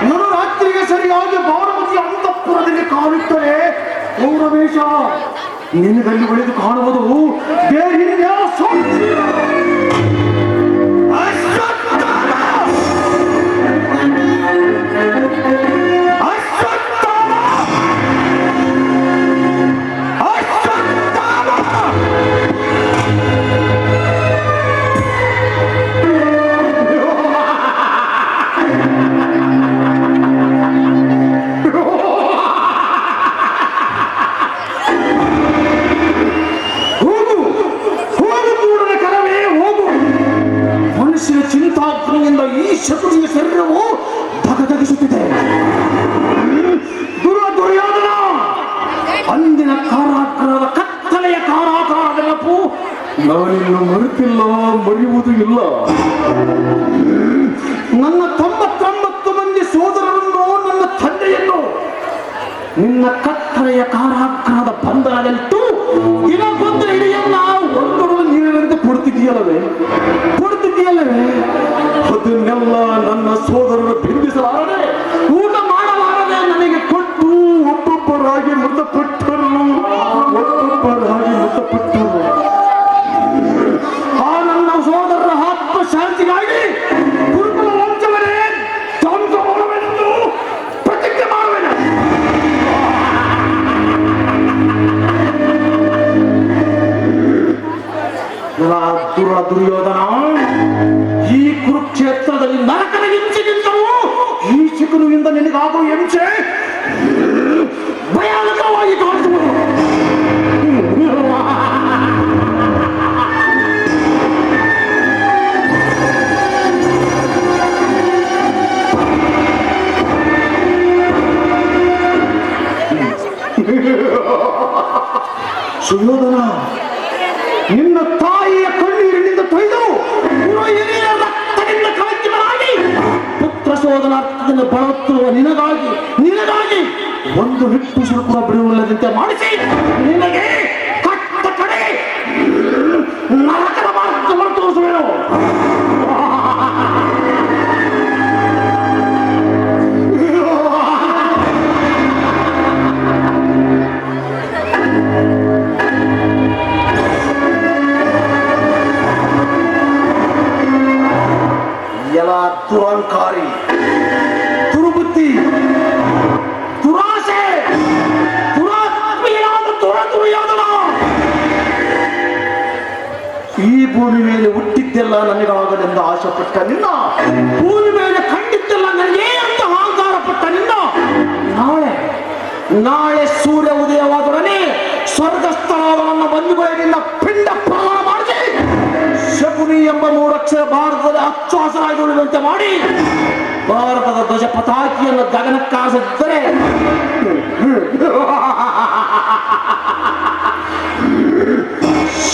ನಾನು ರಾತ್ರಿಗೆ ಸರಿಯಾಗಿ ಬಾಣಮತಿ ಅಂತಃಪುರದಲ್ಲಿ ಕಾಣುತ್ತಲೇ ಗೌರವೇಶ ನಿನಗಲ್ಲಿ ಉಳಿದು ಕಾಣುವುದು ಬೇರೆ ಸಾಕ್ಷಿ. ಶಕುನಿಯ ಶರೀರವು ಧಗಧಗಿಸುತ್ತಿದೆ. ದುರ್ಯೋಧನ ಅಂದಿನ ಕಾರಾಗ್ರಹದ ಕತ್ತಲೆಯ ಕಾರಾಗಾರದ ನೆನಪು ನಾನಿನ್ನು ಮರೆತಿಲ್ಲ, ಮರೆಯುವುದು ಇಲ್ಲ. ನನ್ನ 99 ಮಂದಿ ಸೋದರರನ್ನು, ನನ್ನ ತಂದೆಯನ್ನು ನಿನ್ನ ಕತ್ತಲೆಯ ಕಾರಾಗ್ರಹದ ಬಂಧನದಲ್ಲಿಟ್ಟು ದಿನಕ್ಕೊಂದು ಹಿಡಿಯನ್ನ ಒಂದೊಡಲು ನೀರಿನಂತೆ ಕೊಡ್ತಿದೆಯಲ್ಲವೇ. ಅದನ್ನೆಲ್ಲ ನನ್ನ ಸೋದರರು ಬಿಂಬಿಸಲಾರದೆ, ಊಟ ಮಾಡಲಾರದೆ ನನಗೆ ಕೊಟ್ಟು ಒಬ್ಬೊಬ್ಬರಾಗಿ ಮೃತಪಟ್ಟರು. ಆ ನನ್ನ ಸೋದರರ ಆತ್ಮ ಶಾಂತಿಗಾಗಿ ಗುರುಕುಲ ವಂಶವನ್ನೇ ಧ್ವಂಸ ಮಾಡುವೆನೆಂದು ಪ್ರತಿಜ್ಞೆ ಮಾಡುವೆನು. ದುರ್ಯೋಧನ, ಈ ಕುರುಕ್ಷೇತ್ರದಲ್ಲಿ ನರಕದ ಹಿಂಸೆಗಿಂತಲೂ ಈ ಶಕುನಿಯಿಂದ ನಿನಗಾಗುವ ಹಿಂಸೆ ಭಯಾನಕವಾಗಿ ಕಾಣಿಸುವುದು. ಸುಯೋಧನ, ನಿನ್ನ ತಾಯಿಯ ಕಣ್ಣೀರಿನಿಂದ ತೊಯ್ದು ರಕ್ತದಿಂದ ಕಳಚಿಗಳಾಗಿ ಪುತ್ರ ಶೋಧನಾರ್ಥದಿಂದ ಬಳಲುತ್ತಿರುವ ನಿನಗಾಗಿ ಒಂದು ನಿಟ್ಟುಸಿರು ಕೂಡ ಬಿಡುವುದಿಲ್ಲದಂತೆ ಮಾಡಿಸಿ ನಿನಗೆ ಕಟ್ಟ ಕಡೆ ನರಕದ ಮಾರ್ಗವನ್ನು ತೋರಿಸುವೆನು. ದುರಂಕಾರಿ, ದುರ್ಬುದ್ಧಿ, ದುರಾಸೆ, ದುರಾತ್ಮೀಯನಾದ ದುರ್ಯೋಧನ, ಈ ಭೂಮಿ ಮೇಲೆ ಹುಟ್ಟಿದ್ದೆಲ್ಲ ನನಗಾಗಲೆಂದು ಆಶೆ ಪಟ್ಟ ನಿನ್ನ, ಭೂಮಿ ಮೇಲೆ ಕಂಡಿದ್ದೆಲ್ಲ ನನಗೆ ಅಂತ ಅಹಂಕಾರ ಪಟ್ಟ ನಿನ್ನ, ನಾಳೆ ಸೂರ್ಯ ಉದಯವಾದೊಡನೆ ಸ್ವರ್ಗಸ್ಥಳಾದ ನನ್ನ ಬಂಧುಗಳಿಂದ ಪಿಂಡ ಪ್ರಮಾಣ ಮಾಡಿಸಿ ಶಕುನಿ ಎಂಬ 3 ಅಕ್ಷರ ಭಾರತದಲ್ಲಿ ಅಚ್ಚುಹಸಿರಾಗಿ ಉಳಿದಂತೆ ಮಾಡಿ ಭಾರತದ ಧ್ವಜ ಪತಾಕಿಯನ್ನು ಗಗನಕ್ಕಾರಿಸಿದ್ದರೆ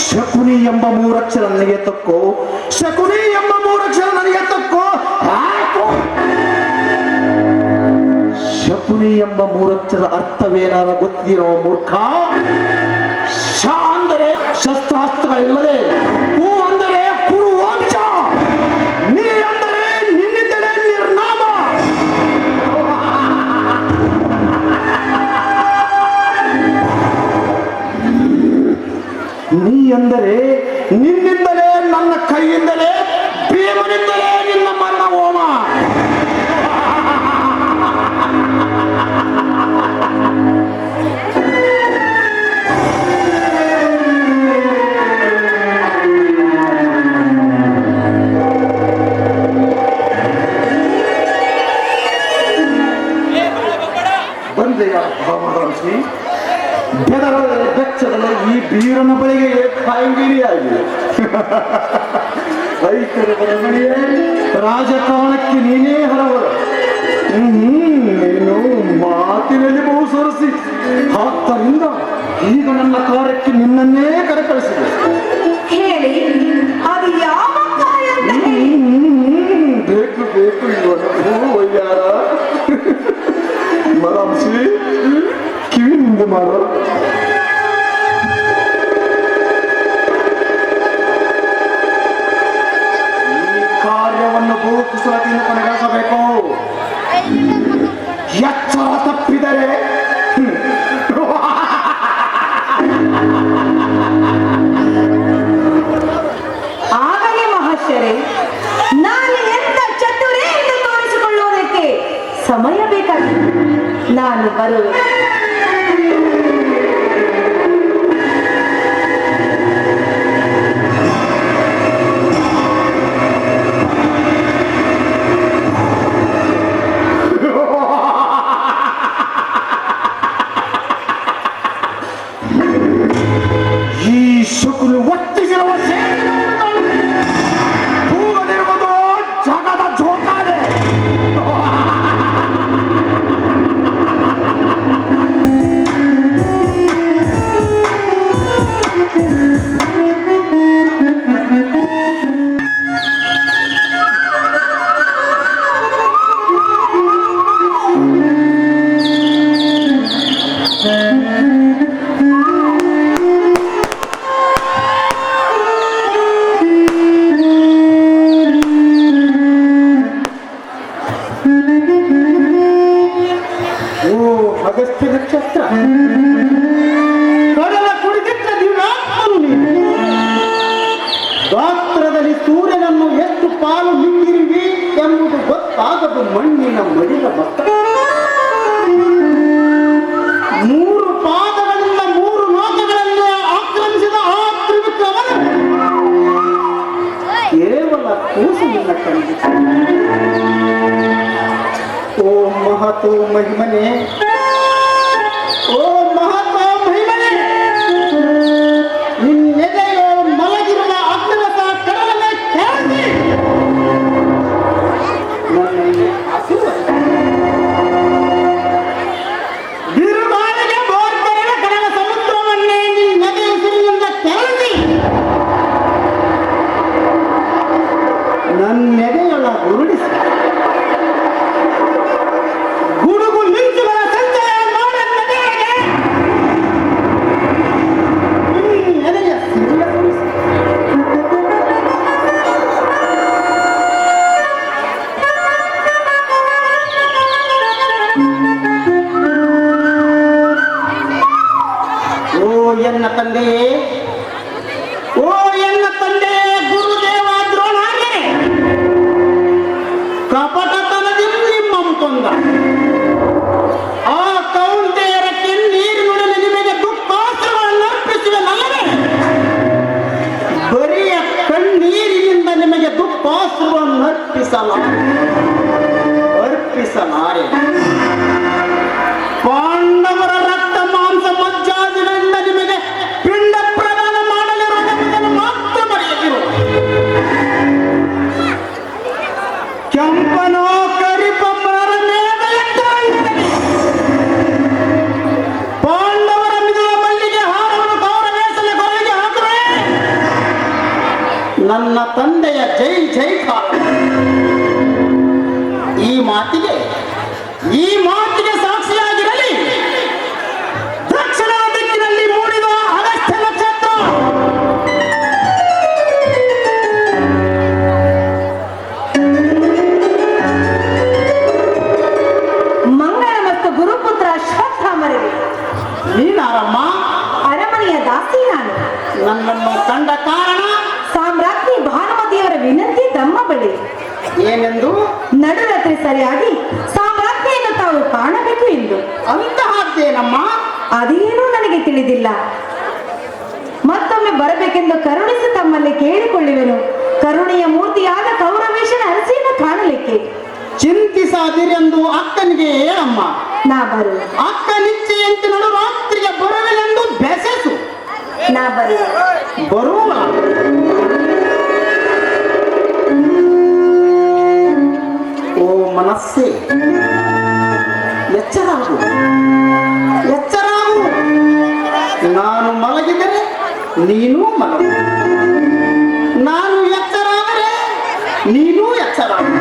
ಶಕುನಿ ಎಂಬ 3 ಅಕ್ಷರ ನನಗೆ ತಕ್ಕೋ, ಶಕುನಿ ಎಂಬ 3 ಅಕ್ಷರ ನನಗೆ ತಕ್ಕೋ. ಶಕುನಿ ಎಂಬ 3 ಅಕ್ಷರದ ಅರ್ಥವೇನಾದ ಗೊತ್ತಿರೋ ಮೂರ್ಖ. ಶ ಅಂದರೆ ಶಸ್ತ್ರಾಸ್ತ್ರಗಳಿಲ್ಲದೆ, ಹೂ ಅಂದರೆ ಕುರುವ ಎಂದರೆ ನಿನ್ನಿಂದಲೇ ನನ್ನ ಕೈಯಿಂದಲೇ ಭೀಮನಿಂದಲೇ ನಿನ್ನ ಮರಣ ಹೋಮ. ಬಂದೆಯ ಭಾವರಾಶಿ ಬೆದರದ ಬೆಚ್ಚದಲ್ಲಿ ಈ ಬೀರನ ಬಳಿಗೆ ಕಾಯಂಗಿರಿಯಾಗಿದೆ. ರೈತರ ಬರಮಣಿಯೇ ರಾಜಕಾರಣಕ್ಕೆ ನೀನೇ ಹರವರು. ನೀನು ಮಾತಿನಲ್ಲಿ ಬಹು ಸೊರಸಿ, ಆದ್ದರಿಂದ ಈಗ ನನ್ನ ಕಾರ್ಯಕ್ಕೆ ನಿನ್ನನ್ನೇ ಕರೆಕಳಿಸಿದೆ. ಹೇಳಿ, ಅದು ಯಾವ ಕಾರ್ಯ ಅಂತ ಹೇಳಿ. ಬೇಕು ಬೇಕು ಇವನು ವೈದ್ಯಾರ ಮರಾಂಸಿ ಕಿವಿನಿಂದ ಮಾಡೋ. ಈ ಕಾರ್ಯವನ್ನು ಬಹು ಕುಶಲತೆಯಿಂದ ಕೊನೆಗಾಣಿಸಬೇಕು. ಎಚ್ಚರ ತಪ್ಪಿದರೆ ಆಗಲೇ ಮಹಾಶಯರೇ, ನಾನು ಎಂತ ಚತುರೇ ಎಂದು ತೋರಿಸಿಕೊಳ್ಳುವುದಕ್ಕೆ ಸಮಯ ಬೇಕಾಗಿದೆ. ನಾನು ಬರುವೆ. ಈ ಶಕುನಿ ಒತ್ತಿಗಿರುವ ಹೂಗದಿರುವುದು ಜಗದ ಜೋಕಾಲೆ. ಅಗಸ್ತ್ಯ ನಕ್ಷತ್ರ ಕಡಲ ಕುಡಿದಿದ್ದ ದಿವ್ಯಾತ್ಮನು ನೀನು. ಗಾತ್ರದಲ್ಲಿ ಸೂರ್ಯನನ್ನು ಎಷ್ಟು ಪಾಲು ಮಿಂಗಿರುವಿ ಎಂಬುದು ಗೊತ್ತಾಗದು ಮಣ್ಣಿನ ಮಡಿಲ ಭತ್ತ. 3 ಪಾದಗಳಿಂದ 3 ಲೋಕಗಳಲ್ಲಿ ಆಕ್ರಮಿಸಿದ ಆ ತ್ರಿವಿಕ್ರಮನು ಕೇವಲ ಕೂಸು ನಿನ್ನ ಕಂಡು. ಓ ಮಹತೋ ಮಹಿಮನೆ, ಓ ಮಹತೋ ಮಹಿಮನೆ, ನಿನ್ನೆದೆಯೋ ಮಲಗಿರುವ ಅಗ್ನಿರಸ ಕಡಲನೆ ಕೇಳಿ ನನ್ನನ್ನು ಆಶೀರ್ವದಿಸು. ಬಿರುಗಾಳಿಗೆ ಬೋರ್ಗರೆದ ಕಡಲ ಸಮುದ್ರವನ್ನೇ ನಿನ್ನೆದೆಯ ಸಿರಿಯಿಂದ ಕೇಳಿ ನನ್ನೆದೆಯೊಳ ಉರುಳಿಸಿ ಗುಡುಗು ಮಿಂಚುಗಳ ಸಂಚಯ ಮಾಡ ನದಿಯೊಳಗೆ ಎದೆಯ ಸಿರಿಯ ಸುರಿಸಿ. ಓ ಎನ್ನ ತಂದೆಯೇ, ಓ ಎನ್ನ ತಂದೆಯೇ, ಗುರುದೇವ ದ್ರೋಣಾರ್ಯನೇ, ಕಪಟತನದಿಂದ ನಿಮ್ಮಂ ಕೊಂದ ಆ ಕೌಂತೆಯರ ಕೆನ್ನೀರಿನೊಡನೆ ನಿಮಗೆ ದುಃಖಾಸ್ತ್ರಗಳನ್ನು ಅರ್ಪಿಸುವೆನಲ್ಲವೇ? ಬರಿಯ ಕಣ್ಣೀರಿನಿಂದ ನಿಮಗೆ ದುಃಖಾಸ್ತ್ರವನ್ನು ಅರ್ಪಿಸಲಾರೆ. ಪಾಂಡವರ ರಕ್ತ ಮಾಂಸ ಮಜ್ಜಾದಿಗಳಿಂದ ನಿಮಗೆ ಪಿಂಡ ಪ್ರದಾನ ಮಾಡಲಿರುವುದನ್ನು ಮಾತ್ರ ಮರೆಯದಿರು. ಕೆಂಪನೋ ಕರಿಪಮ್ಮರ ಪಾಂಡವರ ಮಿದುಳ ಮಲ್ಲಿಗೆ ಹಾರವನ್ನು ಗೌರವೇಸಲೆ ಕೊರಳಿಗೆ ಹಾಕುವೆ. ನನ್ನ ತಂದೆಯ ಜೈ ಜೈಕಾರ. ಈ ಮಾತಿಗೆ ಸಾಕ್ಷಿಯಾಗಿರಲಿ ದಕ್ಷಿಣ ದಿಕ್ಕಿನಲ್ಲಿ ಮೂಡಿದ ಅಗಸ್ತ್ಯ ನಕ್ಷತ್ರ. ಮಂಗಳ ಮತ್ತು ಗುರುಪುತ್ರ ಶ್ವತ್ಥಾಮರರು ನೀನಾರಮ್ಮ ಅರಮನೆಯ ದಾಸ ದಾಸಿ ನಾನು. ನನ್ನನ್ನು ಕಂಡ ಕಾರಣ ಸಾಮ್ರಾಜ್ಞಿ ಭಾನುಮತಿಯವರ ವಿನಂತಿ ತಮ್ಮ ಬಳಿ. ಏನೆಂದು? ನಡುರಾತ್ರಿ ಸರಿಯಾಗಿ ಸಾಮ್ರಾಜ್ಞಿಯನ್ನು ತಾವು ಕಾಣಬೇಕು ಎಂದು. ಅಂತಹದ್ದೇನಮ್ಮ? ಅದೇನೂ ನನಗೆ ತಿಳಿದಿಲ್ಲ. ಮತ್ತೊಮ್ಮೆ ಬರಬೇಕೆಂದು ಕರುಣಿಸಿ ತಮ್ಮಲ್ಲಿ ಕೇಳಿಕೊಳ್ಳುವೆನು. ಕರುಣೆಯ ಮೂರ್ತಿಯಾದ ಕೌರವೇಶನ ಅರಸಿಯನ್ನು ಕಾಣಲಿಕ್ಕೆ. ಚಿಂತಿಸಾದಿರೆಂದು ಅಕ್ಕನಿಗೆ ಹೇಳಮ್ಮ. ನಾ ಬರು. ಅಕ್ಕ ನಿಶ್ಚಯಂತೆ ನಡು ರಾತ್ರಿಗೆ ಬರುವೆನೆಂದು ಬೆಸೆಸು. ನಾ ಬರು. ಬರುವ ಓ ಮನಸ್ಸೇ, ಎಚ್ಚರಾಗು, ಎಚ್ಚರಾಗು. ನಾನು ಮಲಗಿದರೆ ನೀನು ಮಲಗು, ನಾನು ಎಚ್ಚರಾದರೆ ನೀನು ಎಚ್ಚರಾಗು.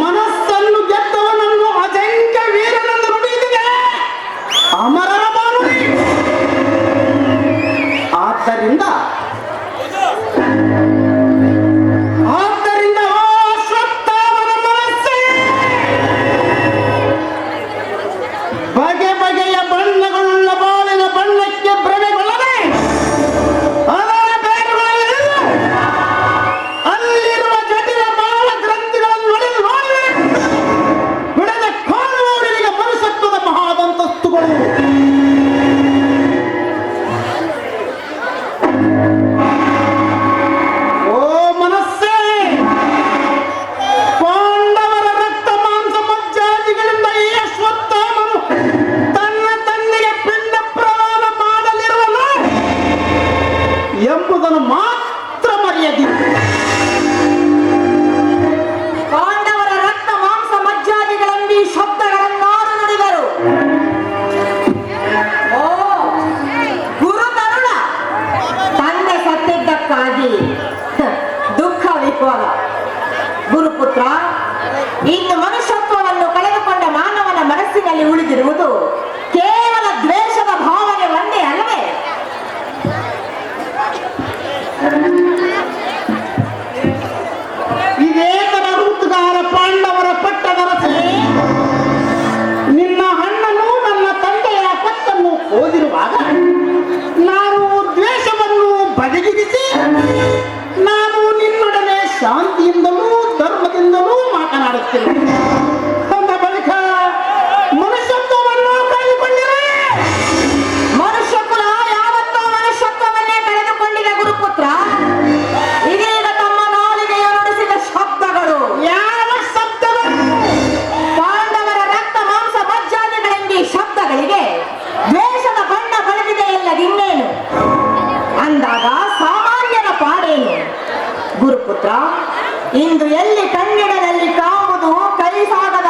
ಮನಸ್ಸನ್ನು ಗೆದ್ದವನನ್ನು ಅಜಂಕ ವೀರನೆಂದು ನುಡಿದಿದೆ ಅಮರರ ಬಾನುಲಿ. ಆದ್ದರಿಂದ ಅಶ್ವತ್ಥಾಮನ ಮನಸ್ಸೇ, ಬಗೆ ಬಗೆಯ ಬಣ್ಣಗಳುಳ್ಳ ಬಾಳಿನ ಬಣ್ಣಕ್ಕೆ ಭ್ರಮೆಗೊಳ್ಳದೆ ಅದರ ಬೇರುಗಳಲ್ಲಿ ಅಲ್ಲಿರುವ ಜಟಿಲ ಬಾಳ ಗ್ರಂಥಿಗಳನ್ನು ಒಡೆದು ನೋಡಿ ಬಿಡದ ಕಾಣುವವರಿಗೆ ಮನುಷ್ಯತ್ವದ ಮಹಾದಂತಸ್ತುಗಳು. ಓ ಮನಸ್ಸೇ, ಪಾಂಡವರ ರಕ್ತ ಮಾಂಸ ಮಜ್ಜಾದಿಗಳಿಂದ ಈ ಅಶ್ವತ್ಥಾಮನು ತನ್ನ ತನ್ನಿಗೆ ಪಿಂಡ ಪ್ರದಾನ ಮಾಡಲಿರುವನು ಎಂಬುದನ್ನು ಮಾತ್ರ ಮರೆಯದಿರು. ಪಾಂಡವರ ರಕ್ತ ಮಾಂಸ ಮಜ್ಜಾದಿಗಳೆಂಬ ಈ ಶಬ್ದಗಳನ್ನಾರು ನುಡಿದರು. ಓ ಗುರು ತರುಣ, ತಂದೆ ಸತ್ತಿದ್ದಕ್ಕಾಗಿ ದುಃಖ ವಿಫಲ. ಗುರುಪುತ್ರ, ಇಂದು ಮನುಷ್ಯತ್ವವನ್ನು ಕಳೆದುಕೊಂಡ ಮಾನವನ ಮನಸ್ಸಿನಲ್ಲಿ ಉಳಿದಿರುವುದು ಕೇವಲ ದ್ವೇಷದ ಭಾವನೆ ಒಂದೇ ಅಲ್ಲವೇ? ವಿವೇಕದ ರೂಪುಗಾರ ಪಾಂಡವರ ಪಟ್ಟದರಸೆ, ನಿನ್ನ ಅಣ್ಣನು ನನ್ನ ತಂದೆಯ ಪತ್ತನ್ನು ಓದಿರುವಾಗ ನಾನು ದ್ವೇಷವನ್ನು ಬದಿಗಿರಿಸಿ ನಾನು ನಿನ್ನೊಡನೆ ಶಾಂತಿಯಿಂದಲೂ ಧರ್ಮದಿಂದಲೂ ಮಾತನಾಡುತ್ತೇನೆ. ಅಂದ ಬಳಿಕ ಮನುಷ್ಯತ್ವವನ್ನು ಕಳೆದುಕೊಂಡಿರೆ. ಮನುಷ್ಯ ಕುಲ ಯಾವತ್ತೋ ಮನುಷ್ಯತ್ವವನ್ನೇ ಕಳೆದುಕೊಂಡಿದೆ ಗುರುಪುತ್ರ. ಇದೀಗ ತಮ್ಮ ನಾಲಿಗೆಯು ನುಡಿಸಿದ ಶಬ್ದಗಳು ಯಾವ ಶಬ್ದಗಳು? ಪಾಂಡವರ ರಕ್ತ ಮಾಂಸ ಮಜ್ಜಾದಿಗಳೆಂಬ ಈ ಶಬ್ದಗಳಿಗೆ ದ್ವೇಷದ ಬಣ್ಣ ಬಳಿದಿದೆ ಇಲ್ಲದಿನ್ನೇನು ಅಂದಾಗ ಸಾಮಾನ್ಯರ ಪಾಡೇನು? ಗುರುಪುತ್ರ, ಇಂದು ಎಲ್ಲಿ ಕಣ್ಣಿಡದಲ್ಲಿ ಕಾಂಬುದು ಕೈ ಸಾಗದ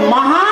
ಮಹಾ